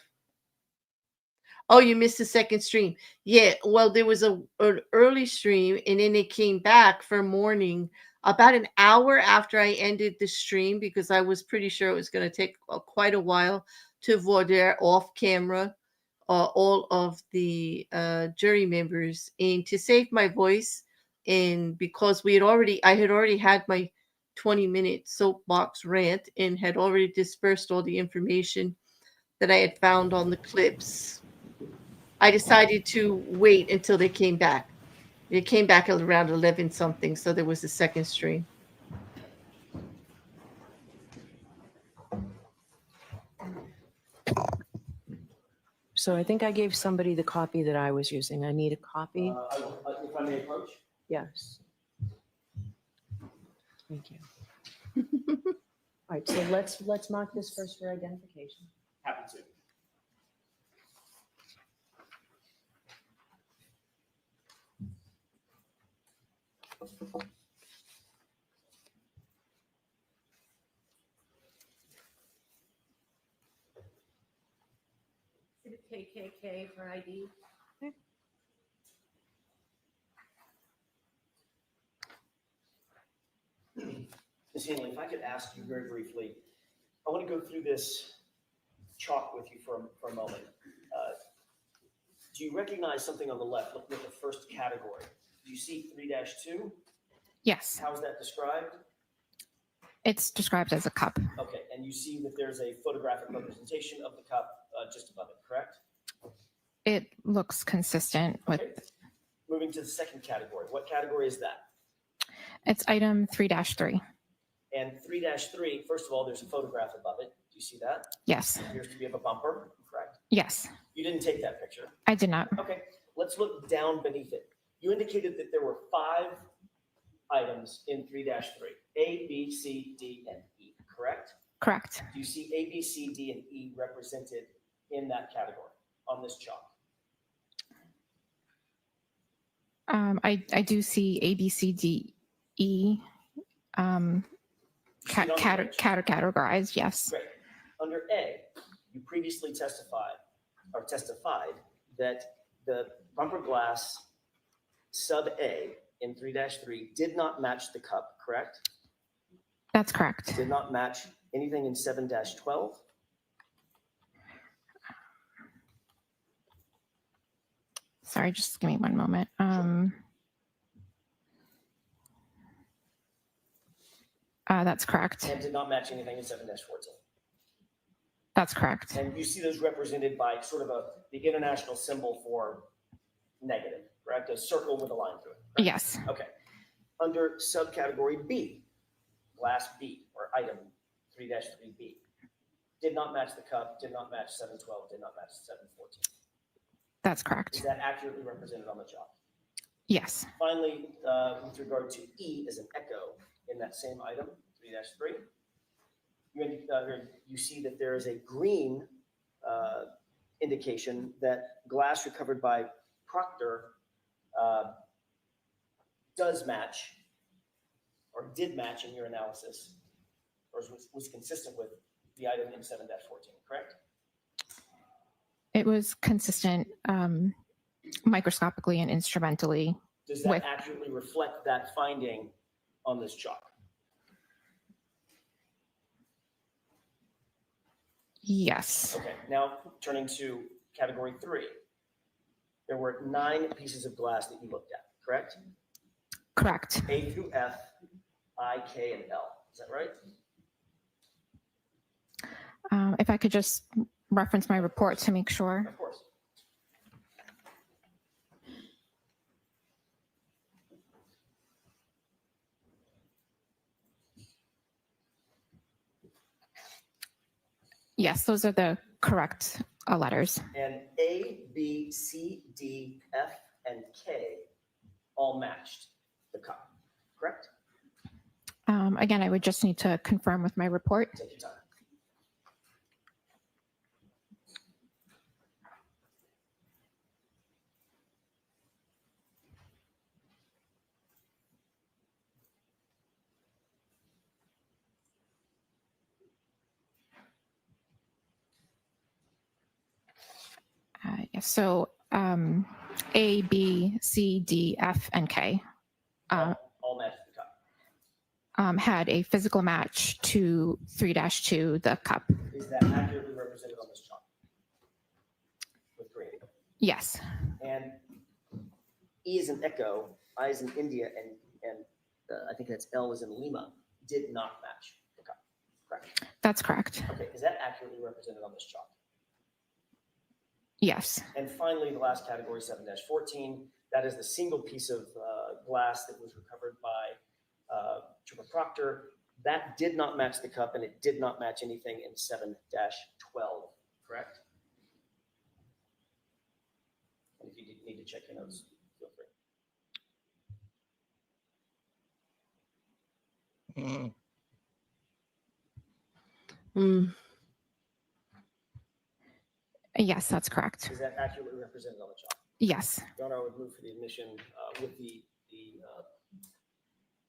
Oh, you missed the second stream. Yeah, well, there was an early stream, and then it came back for morning about an hour after I ended the stream because I was pretty sure it was going to take quite a while to voir dire off camera all of the jury members. And to save my voice, and because I had already had my 20-minute soapbox rant and had already dispersed all the information that I had found on the clips, I decided to wait until they came back. They came back at around 11 something, so there was a second stream. So I think I gave somebody the copy that I was using. I need a copy. If I may approach? Yes. Thank you. All right, so let's mark this first for identification. Happy to. KKK for ID. Ms. Hanley, if I could ask you very briefly, I want to go through this chalk with you for a moment. Do you recognize something on the left? Looking at the first category. Do you see 3-2? Yes, How is that described? it's described as a cup. Okay, and you see that there's a photographic representation of the cup just above it, correct? It looks consistent with, Okay. Moving to the second category. What category is that? it's item 3-3. And 3-3, first of all, there's a photograph above it. Do you see that? Yes, It appears to be of a bumper, correct? yes, You didn't take that picture. I did not. Okay, let's look down beneath it. You indicated that there were 5 items in 3-3, A, B, C, D, and E, correct? Correct. Do you see A, B, C, D, and E represented in that category on this chart? I do see A, B, C, D, E You see it on the page? categorized. Yes. Great. Under A, you previously testified that the bumper glass sub A in 3-3 did not match the cup, correct? That's correct. Did not match anything in 7-12? Sorry, just give me one moment. That's correct. And did not match anything in 7-14? That's correct. And you see those represented by sort of the international symbol for negative, correct? A circle with a line through it. Correct? Yes. Okay. Under subcategory B, glass B, or item 3-3B, did not match the cup, did not match 7-12, did not match 7-14. That's Is correct. that accurately represented on the chart? Yes. Finally, with regard to E as an echo in that same item, 3-3, you see that there is a green indication that glass recovered by Proctor does match, or did match in your analysis, or was consistent with the item in 7-14, correct? It was consistent microscopically and instrumentally. Does that accurately reflect that finding on this chart? Yes. Okay, now turning to category 3. There were 9 pieces of glass that you looked at, correct? Correct. A through F, I, K, and L. Is that right? If I could just reference my report to make sure. Of course. Yes, those are the correct letters. And A, B, C, D, F, and K all matched the cup, correct? Again, I would just need to confirm with my report. Take your time. Yes, so A, B, C, D, F, and K All matched the cup. had a physical match to 3-2, the cup. Is that accurately represented on this chart? With green. Yes. And E is an echo, I is in India, and I think that's L is in Lima, did not match the cup, correct? That's correct. Okay, is that accurately represented on this chart? Yes. And finally, the last category, 7-14, that is the single piece of glass that was recovered by Trooper Proctor. That did not match the cup, and it did not match anything in 7-12, correct? And if you need to check your notes, feel free. Yes, that's correct. Is that accurately represented on the chart? Yes. Your Honor, I would move for the admission with the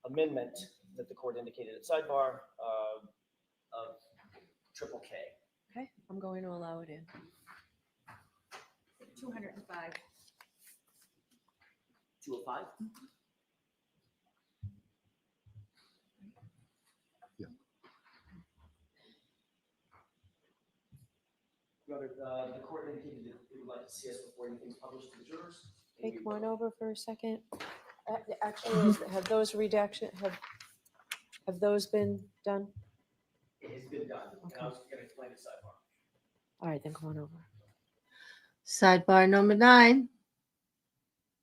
amendment that the court indicated at sidebar of triple K. Okay, I'm going to allow it in. 205. 205? Your Honor, the court indicated that it would like to see us before anything's published to the jurors. Hey, come on over for a second. Actually, have those have those been done? It has been done. Okay. And I was going to explain it sidebar. All right, then come on over. Sidebar number 9.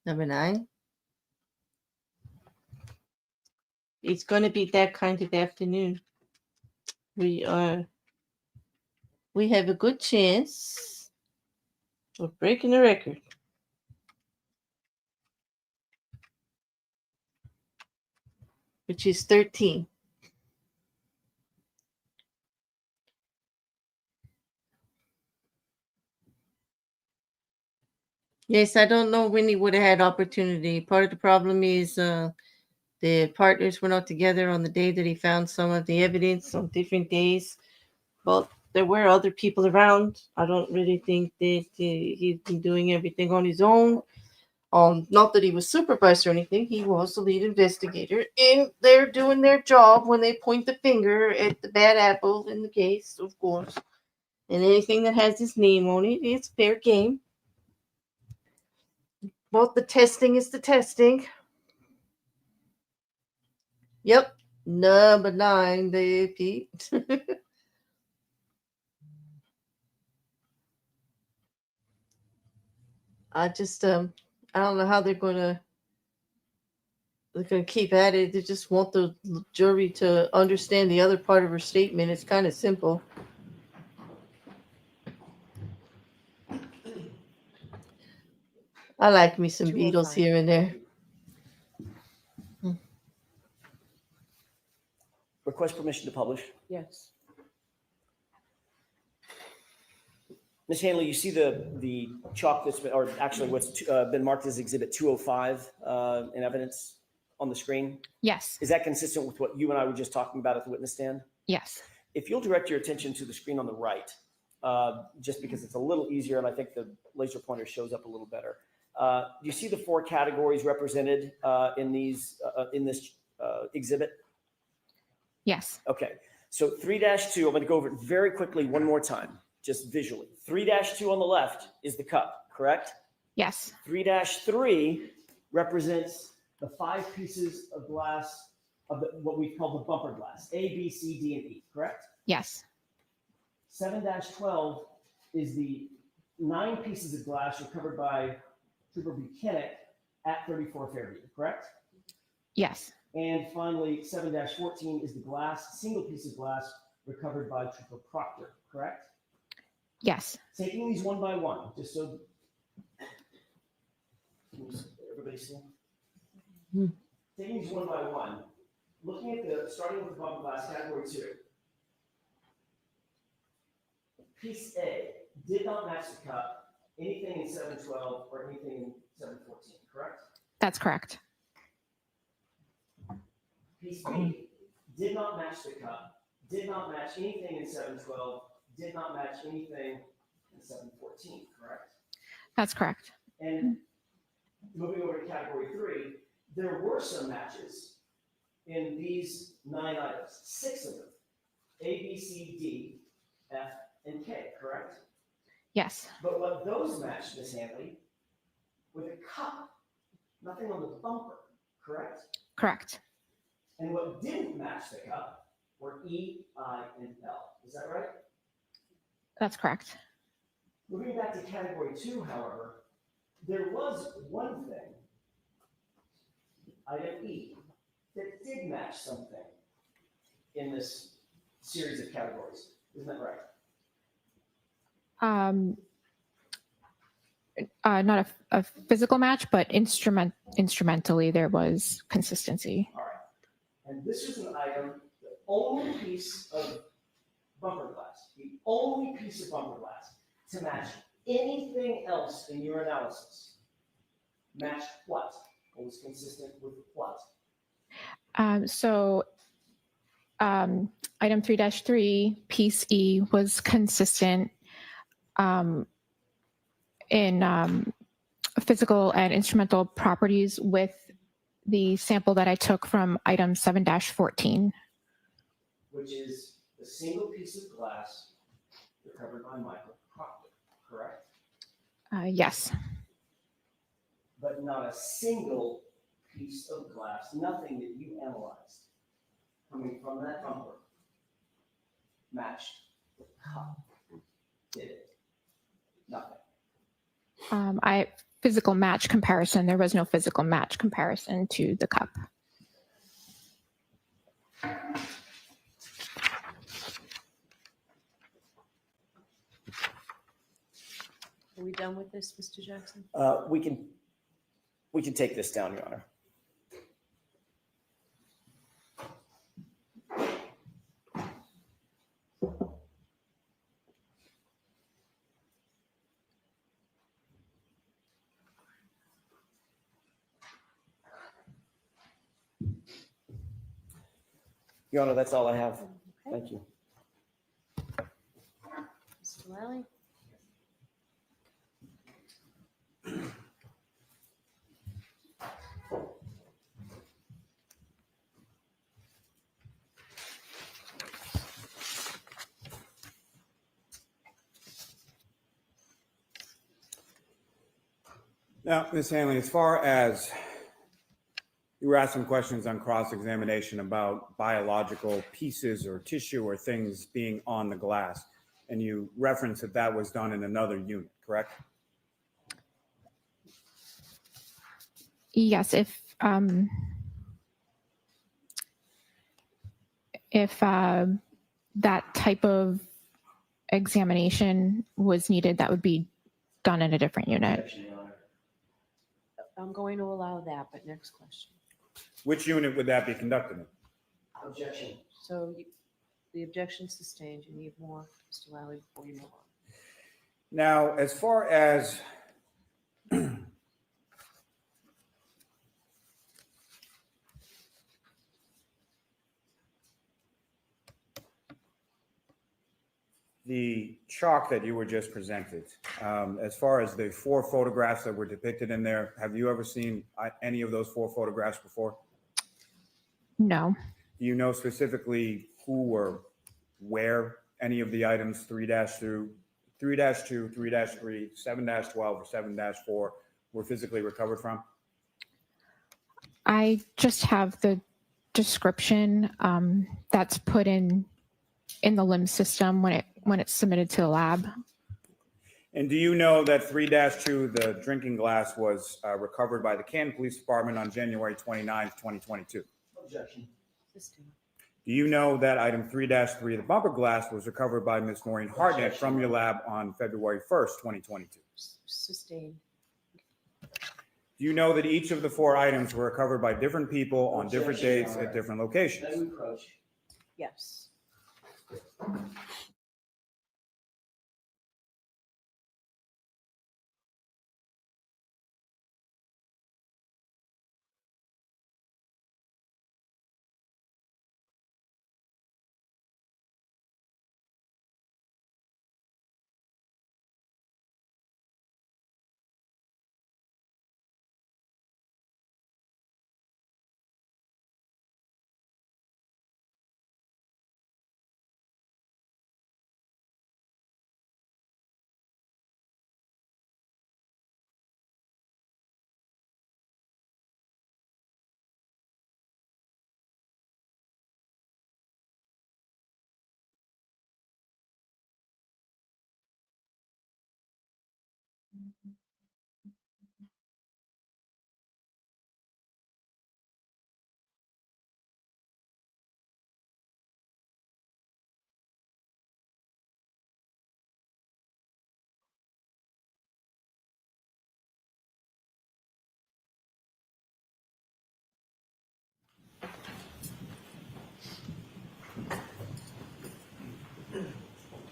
Number 9. It's going to be that kind of afternoon. We have a good chance of breaking the record. Which is 13. Yes, I don't know when he would have had opportunity. Part of the problem is the partners were not together on the day that he found some of the evidence on different days. But there were other people around. I don't really think that he's been doing everything on his own. Not that he was supervised or anything. He was the lead investigator, and they're doing their job when they point the finger at the bad apple in the case, of course. And anything that has his name on it is fair game. But the testing is the testing. Yep, number 9, there, Pete. I just I don't know how they're gonna keep at it. They just want the jury to understand the other part of her statement. It's kind of simple. I like me some Beatles 205. here and there. Request permission to publish. Yes. Ms. Hanley, you see the chalk that's been, or actually what's been marked as Exhibit 205 in evidence on the screen? Yes. Is that consistent with what you and I were just talking about at the witness stand? Yes. If you'll direct your attention to the screen on the right, just because it's a little easier and I think the laser pointer shows up a little better. Do you see the 4 categories represented in this exhibit? Yes. Okay. So 3-2, I'm going to go over it very quickly one more time, just visually. 3-2 on the left is the cup, correct? Yes. 3-3 represents the 5 pieces of glass of what we call the bumper glass, A, B, C, D, and E, correct? Yes. 7-12 is the 9 pieces of glass recovered by Trooper Buchanan at 34 Fairview, correct? Yes. And finally, 7-14 is the single piece of glass recovered by Trooper Proctor, correct? Yes. Taking these one by one, just so everybody see. Taking these one by one, looking at starting with the bumper glass, category 2. Piece A did not match the cup, anything in 7-12 or anything in 7-14, correct? That's correct. Piece B did not match the cup, did not match anything in 7-12, did not match anything in 7-14, correct? That's correct. And moving over to category 3, there were some matches in these 9 items, 6 of them, A, B, C, D, F, and K, correct? Yes. But what those matched, Ms. Hanley, with a cup, nothing on the bumper, correct? Correct. And what didn't match the cup were E, I, and L. Is that right? That's correct. Moving back to category 2, however, there was one thing, item E, that did match something in this series of categories. Isn't that right? Not a physical match, but instrumentally there was consistency. All right. And this is an item, the only piece of bumper glass, the only piece of bumper glass to match anything else in your analysis. Matched what? What was consistent with what? Item 3-3, piece E, was consistent in physical and instrumental properties with the sample that I took from item 7-14. Which is the single piece of glass recovered by Michael Proctor, correct? Yes. But not a single piece of glass, nothing that you analyzed coming from that bumper matched the cup. Did it? Nothing. Physical match comparison, there was no physical match comparison to the cup. Are we done with this, Mr. Jackson? We can take this down, Your Honor. Your Honor, that's all I have. Thank you. Mr. Lally? Now, Ms. Hanley, as far as you were asked some questions on cross-examination about biological pieces or tissue or things being on the glass, and you referenced that that was done in another unit, correct? Yes, if that type of examination was needed, that would be done in a different unit. Objection, Your Honor. I'm going to allow that, but next question. Which unit would that be conducted in? Objection. So the objection sustained. You need more, Mr. Lally, before you move on. Now, as far as the chalk that you were just presented, as far as the 4 photographs that were depicted in there, have you ever seen any of those 4 photographs before? No. Do you know specifically who or where any of the items 3-2, 3-3, 7-12, or 7-4 were physically recovered from? I just have the description that's put in the limb system when it's submitted to the lab. And do you know that 3-2, the drinking glass, was recovered by the Canton Police Department on January 29th, 2022? Objection. Sustained. Do you know that item 3-3, the bumper glass, was recovered by Ms. Maureen Hartnett from your lab on February 1st, 2022? Sustained. Do you know that each of the 4 items were recovered by different people on different Objection, dates Your Honor. at different locations? Let me approach. Yes.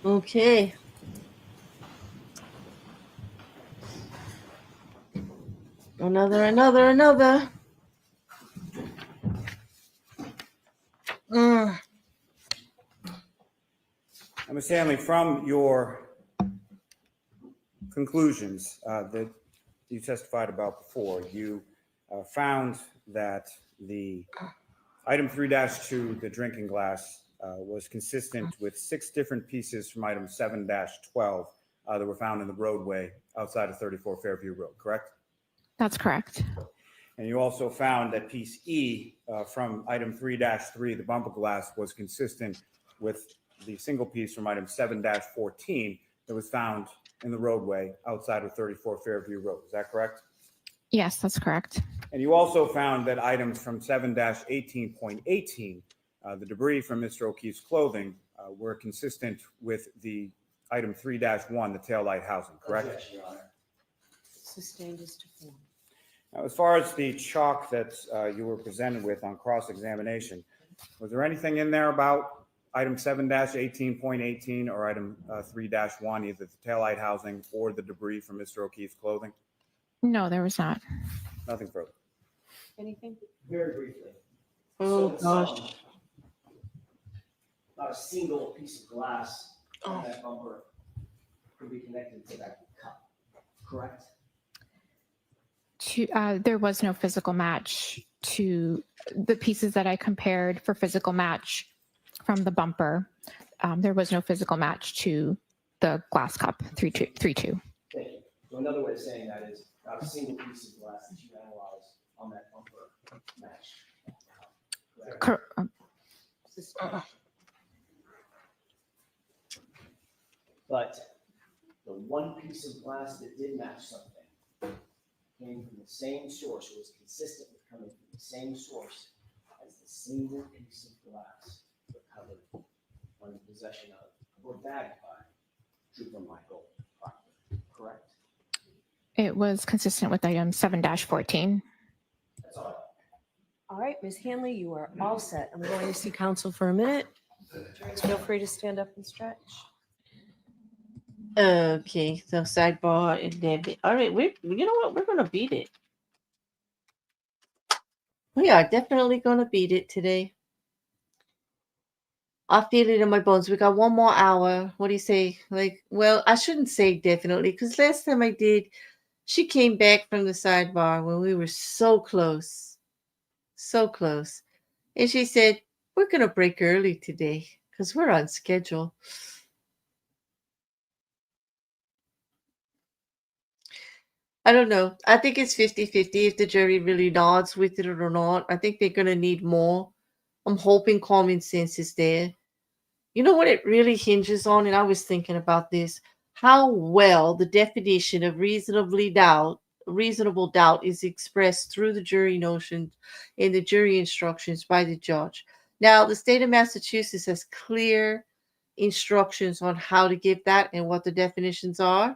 Okay. Another. Mm. Ms. Hanley, from your conclusions that you testified about before, you found that the item 3-2, the drinking glass, was consistent with 6 different pieces from item 7-12 that were found in the roadway outside of 34 Fairview Road, correct? That's correct. And you also found that piece E from item 3-3, the bumper glass, was consistent with the single piece from item 7-14 that was found in the roadway outside of 34 Fairview Road. Is that correct? Yes, that's correct. And you also found that items from 7-18.18, the debris from Mr. O'Keefe's clothing, were consistent with the item 3-1, the taillight housing, correct? Objection, Your Honor. Sustained is to form. Now, as far as the chalk that you were presented with on cross-examination, was there anything in there about item 7-18.18 or item 3-1, either the taillight housing or the debris from Mr. O'Keefe's clothing? No, there was not. Nothing further. Anything? Very briefly. Oh So, gosh. not a single piece of glass on that bumper could be connected to that cup, correct? There was no physical match to the pieces that I compared for physical match from the bumper. There was no physical match to the glass cup 3232. Thank you. So another way of saying that is not a single piece of glass that you analyzed on that bumper match. But the one piece of glass that did match something came from the same source, or was consistent with coming from the same source as the single piece of glass recovered on the possession of or bagged by Trooper Michael Proctor, correct? It was consistent with item 7-14. That's all. All right, Ms. Hanley, you are all set. I'm going to see counsel for a minute. Feel free to stand up and stretch. Okay, so sidebar and debit. All right, you know what? We're gonna beat it. We are definitely gonna beat it today. I feel it in my bones. We got one more hour. What do you say? Like, well, I shouldn't say definitely, because last time I did, she came back from the sidebar when we were so close. So close. And she said, we're gonna break early today because we're on schedule. I don't know. I think it's 50-50 if the jury really nods with it or not. I think they're going to need more. I'm hoping common sense is there. You know what it really hinges on? And I was thinking about this. How well the definition of reasonable doubt is expressed through the jury notion in the jury instructions by the judge. Now, the state of Massachusetts has clear instructions on how to give that and what the definitions are.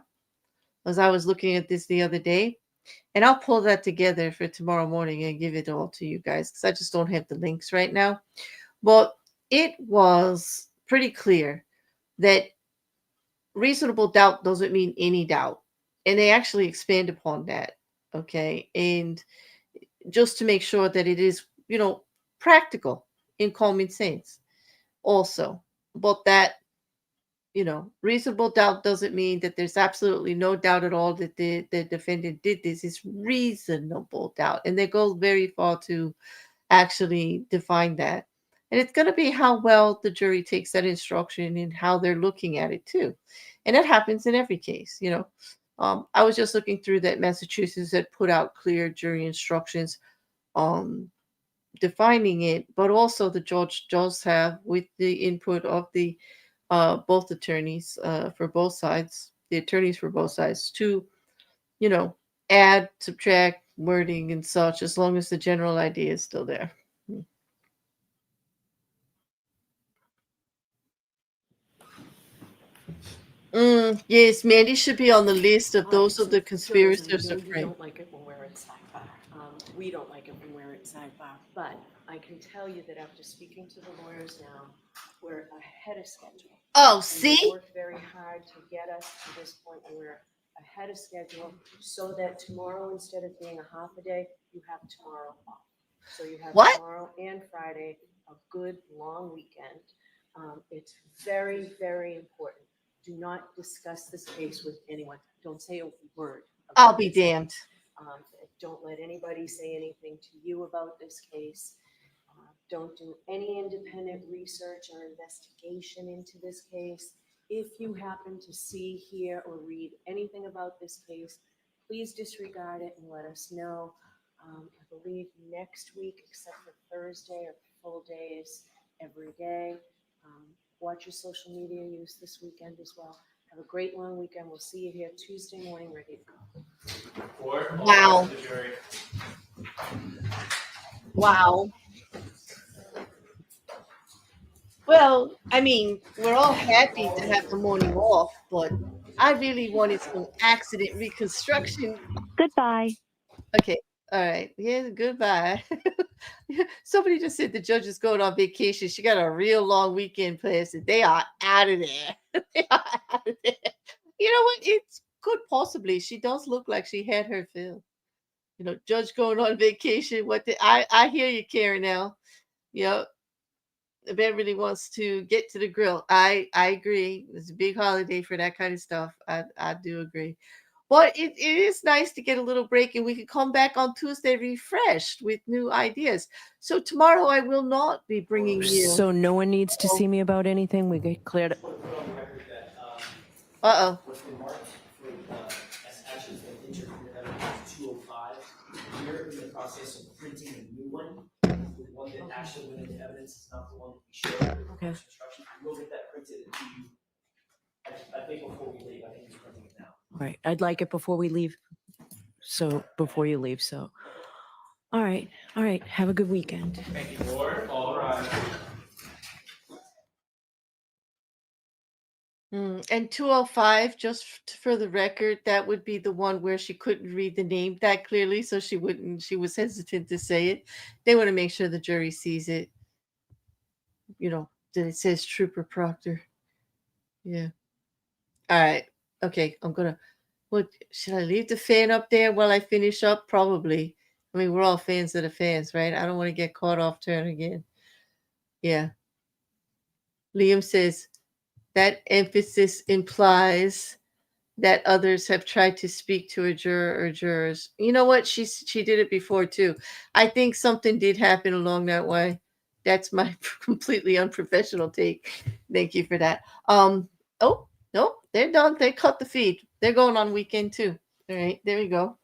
As I was looking at this the other day, and I'll pull that together for tomorrow morning and give it all to you guys because I just don't have the links right now. But it was pretty clear that reasonable doubt doesn't mean any doubt. And they actually expand upon that. Okay. And just to make sure that it is, practical in common sense also. But that reasonable doubt doesn't mean that there's absolutely no doubt at all that the defendant did this. It's reasonable doubt. And they go very far to actually define that. And it's going to be how well the jury takes that instruction and how they're looking at it too. And that happens in every case, I was just looking through that Massachusetts had put out clear jury instructions defining it, but also the judge does have, with the input of the both attorneys for both sides, the attorneys for both sides, to, add, subtract, wording and such, as long as the general idea is still there. Yes, Mandy should be on the list of those of the conspirators I of know you frame. don't like it when we're at sidebar. We don't like it when we're at sidebar, but I can tell you that after speaking to the lawyers now, we're ahead of schedule. Oh, And see? they worked very hard to get us to this point where we're ahead of schedule so that tomorrow, instead of being a half a day, you have tomorrow off. So you have What? tomorrow and Friday, a good long weekend. It's very, very important. Do not discuss this case with anyone. Don't say a word. I'll be damned. Don't let anybody say anything to you about this case. Don't do any independent research or investigation into this case. If you happen to see, hear, or read anything about this case, please disregard it and let us know. I believe next week, except for Thursday, are full days every day. Watch your social media use this weekend as well. Have a great long weekend. We'll see you here Tuesday morning, ready to go. Wow. Wow. Well, I mean, we're all happy to have the morning off, but I really wanted some accident reconstruction. Goodbye. Okay. All right. Yeah, goodbye. Somebody just said the judge is going on vacation. She got a real long weekend planned. So they are out of there. They are out of there. You know what? It's could possibly. She does look like she had her fill. Judge going on vacation. I hear you, Karen. Now, yep. Beverly wants to get to the grill. I agree. It's a big holiday for that kind of stuff. I do agree. But it is nice to get a little break, and we can come back on Tuesday refreshed with new ideas. So tomorrow I will not be bringing you. So no one needs to see me about anything? We get cleared. Put on the record that Uh-oh. what's been marked for as actions that entered into evidence 205. We're in the process of printing a new one. The one that actually went into evidence is not the one that we showed. Okay. Instructions. We'll get that printed and to you. I think before we leave, I think he's printing it now. All right. I'd like it before we leave. So before you leave. So, all right. All right. Have a good weekend. Thank you, Lord. All right. And 205, just for the record, that would be the one where she couldn't read the name that clearly, so she was hesitant to say it. They want to make sure the jury sees it. That it says Trooper Proctor. Yeah. All right. Okay. What should I leave the fan up there while I finish up? Probably. I mean, we're all fans of the fans, right? I don't want to get caught off turn again. Yeah. Liam says that emphasis implies that others have tried to speak to a juror or jurors. You know what? She did it before too. I think something did happen along that way. That's my completely unprofessional take. Thank you for that. Oh, no, they're done. They cut the feed. They're going on weekend too. All right, there we go.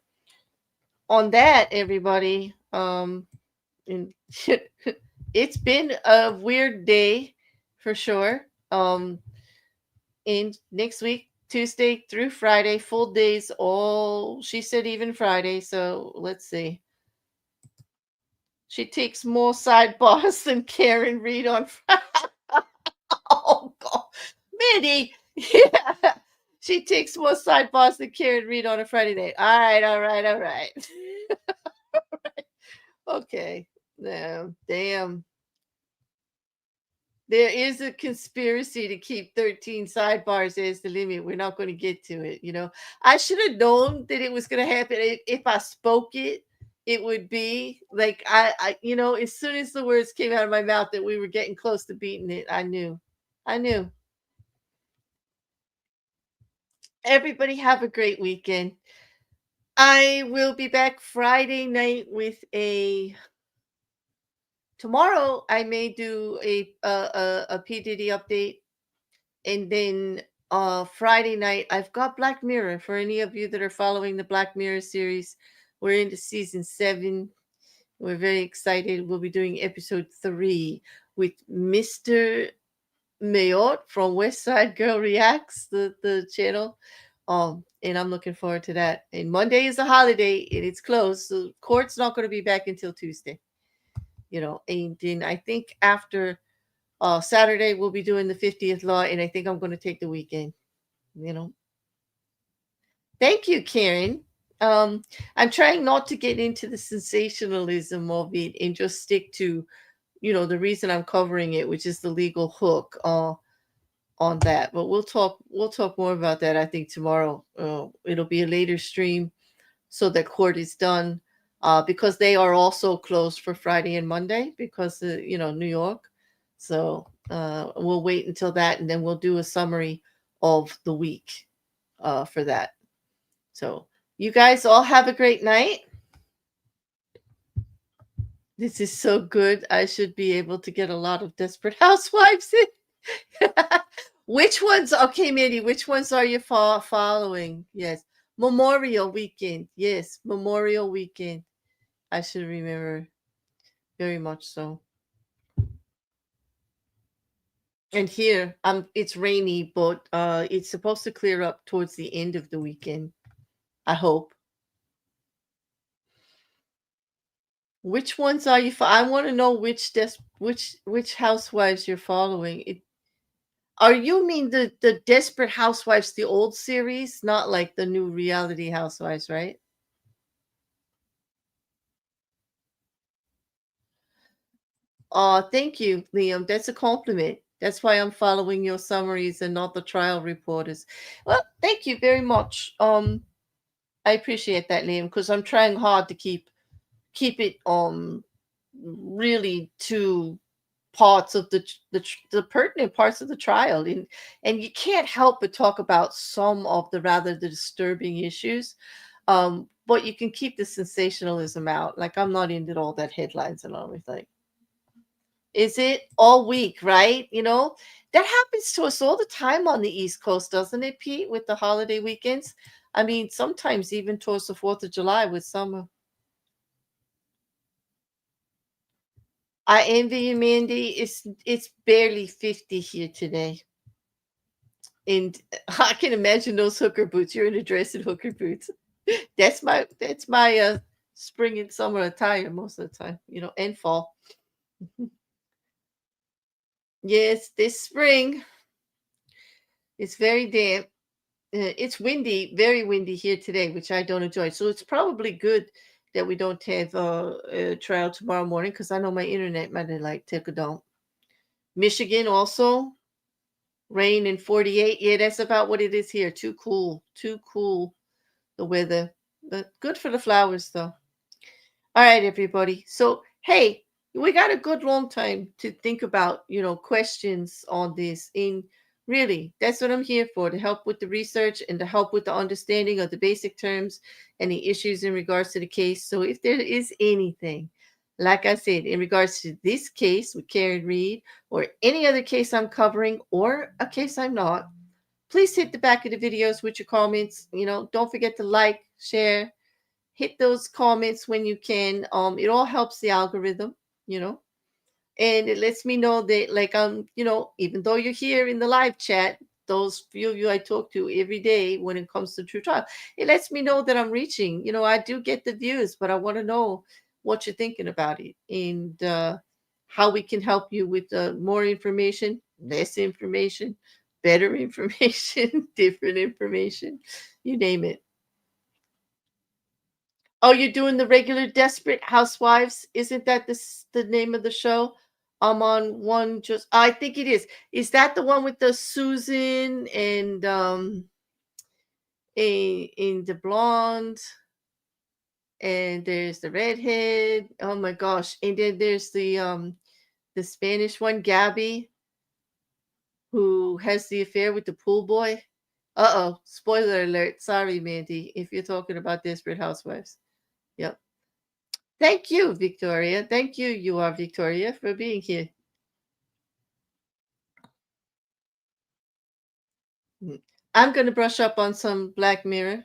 On that, everybody, it's been a weird day for sure. And next week, Tuesday through Friday, full days, she said even Friday. So let's see. She takes more sidebars than Karen Reed on Friday. Oh, God. Minnie. Yeah. She takes more sidebars than Karen Reed on a Friday night. All right. All right. Okay. No, damn. There is a conspiracy to keep 13 sidebars as the limit. We're not going to get to it. I should have known that it was going to happen. If I spoke it, it would be like, as soon as the words came out of my mouth that we were getting close to beating it, I knew. Everybody have a great weekend. I will be back Friday night with tomorrow I may do a P. Diddy update. And then Friday night, I've got Black Mirror. For any of you that are following the Black Mirror series, we're into season 7. We're very excited. We'll be doing episode 3 with Mr. Mayotte from West Side Girl Reacts, the channel. And I'm looking forward to that. And Monday is a holiday and it's closed. So court's not going to be back until Tuesday. And then I think after Saturday we'll be doing the 50th law, and I think I'm going to take the weekend. Thank you, Karen. I'm trying not to get into the sensationalism of it and just stick to, the reason I'm covering it, which is the legal hook on that. But we'll talk more about that, I think, tomorrow. It'll be a later stream so that court is done, because they are also closed for Friday and Monday because New York. So we'll wait until that, and then we'll do a summary of the week for that. So you guys all have a great night. This is so good. I should be able to get a lot of Desperate Housewives in. Which ones? Okay, Mandy, which ones are you following? Yes. Memorial Weekend. Yes, Memorial Weekend. I should remember. Very much so. And here, it's rainy, but it's supposed to clear up towards the end of the weekend. I hope. Which ones are you? I want to know which housewives you're following. Are you mean the Desperate Housewives, the old series, not like the new reality housewives, right? Thank you, Liam. That's a compliment. That's why I'm following your summaries and not the trial reporters. Well, thank you very much. I appreciate that, Liam, because I'm trying hard to keep it really to parts of the pertinent parts of the trial, and you can't help but talk about some of the rather disturbing issues, but you can keep the sensationalism out. Like, I'm not into all that headlines and everything. Is it all week, right? That happens to us all the time on the East Coast, doesn't it, Pete, with the holiday weekends? I mean, sometimes even towards the 4th of July with summer. I envy you, Mandy. It's barely 50 here today. And I can imagine those hooker boots. You're in a dress and hooker boots. That's my spring and summer attire most of the time, and fall. Yes, this spring it's very damp. It's windy, very windy here today, which I don't enjoy. So it's probably good that we don't have a trial tomorrow morning, because I know my internet might have take a dump. Michigan also, rain and 48. Yeah, that's about what it is here. Too cool, the weather. But good for the flowers, though. All right, everybody. So, hey, we got a good long time to think about, questions on this. And really, that's what I'm here for, to help with the research and to help with the understanding of the basic terms and the issues in regards to the case. So if there is anything, like I said, in regards to this case with Karen Reed, or any other case I'm covering, or a case I'm not, please hit the back of the videos with your comments. Don't forget to like, share, hit those comments when you can. It all helps the algorithm, and it lets me know that, like, even though you're here in the live chat, those few of you I talk to every day when it comes to true trial, it lets me know that I'm reaching. I do get the views, but I want to know what you're thinking about it, and how we can help you with more information, less information, better information, different information, you name it. Oh, you're doing the regular Desperate Housewives? Isn't that the name of the show? I'm on one. I think it is. Is that the one with the Susan and in the blonde, and there's the redhead? Oh my gosh! And then there's the Spanish one, Gabby, who has the affair with the pool boy. Uh-oh, spoiler alert. Sorry, Mandy, if you're talking about Desperate Housewives. Yep. Thank you, Victoria. Thank you, you are Victoria, for being here. I'm going to brush up on some Black Mirror.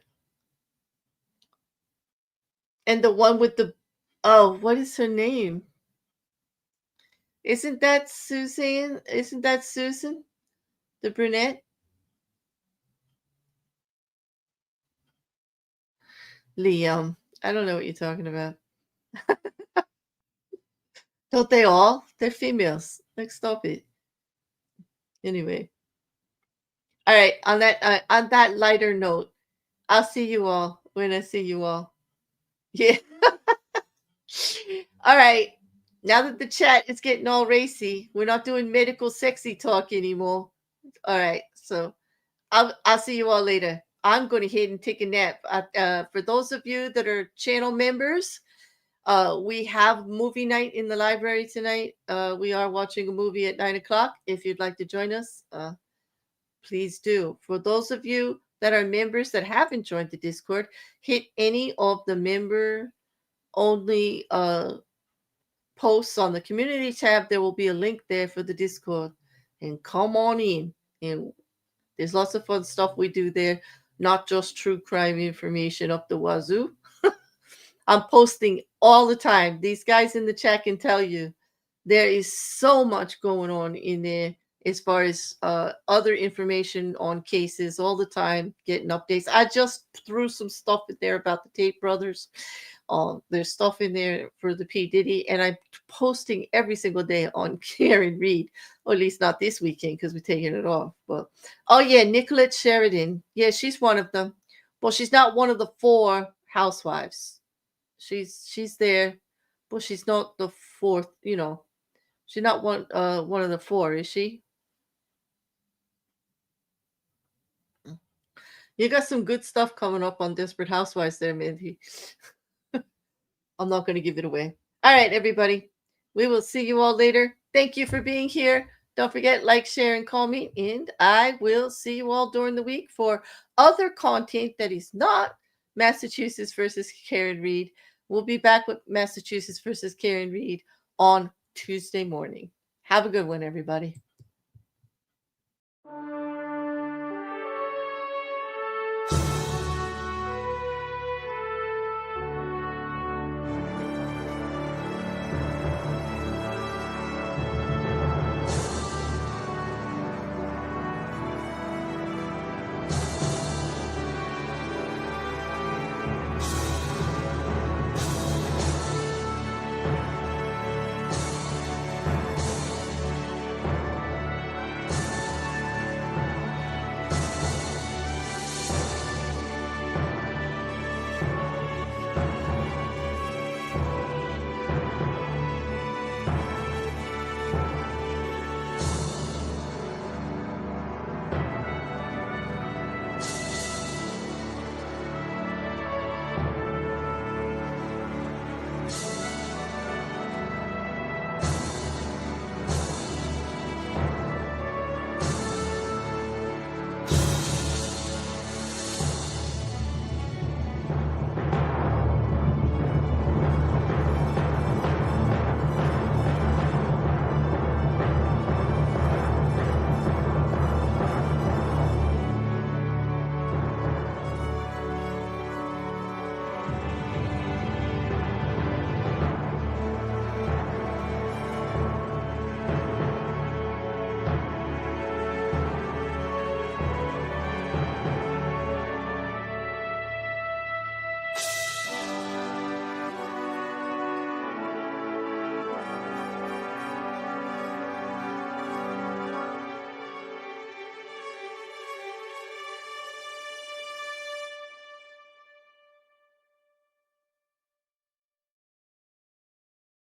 And the one with what is her name? Isn't that Suzanne? Isn't that Susan? The brunette? Liam. I don't know what you're talking about. Don't they all? They're females. Like, stop it. Anyway. All right. On that lighter note, I'll see you all when I see you all. Yeah. All right. Now that the chat is getting all racy, we're not doing medical sexy talk anymore. All right. So I'll see you all later. I'm going to head and take a nap. For those of you that are channel members, we have movie night in the library tonight. We are watching a movie at 9:00. If you'd like to join us, please do. For those of you that are members that haven't joined the Discord, hit any of the member only posts on the community tab. There will be a link there for the Discord, and come on in. And there's lots of fun stuff we do there, not just true crime information up the wazoo. I'm posting all the time. These guys in the chat can tell you there is so much going on in there as far as other information on cases all the time, getting updates. I just threw some stuff in there about the Tate brothers. There's stuff in there for the P. Diddy, and I'm posting every single day on Karen Reed, or at least not this weekend because we're taking it off. But oh yeah, Nicolette Sheridan. Yeah, she's one of them. Well, she's not one of the 4 housewives. She's there, but she's not the 4th. She's not one of the 4, is she? You got some good stuff coming up on Desperate Housewives there, Mandy. I'm not going to give it away. All right, everybody. We will see you all later. Thank you for being here. Don't forget, like, share, and comment. And I will see you all during the week for other content that is not Massachusetts versus Karen Reed. We'll be back with Massachusetts versus Karen Reed on Tuesday morning. Have a good one, everybody.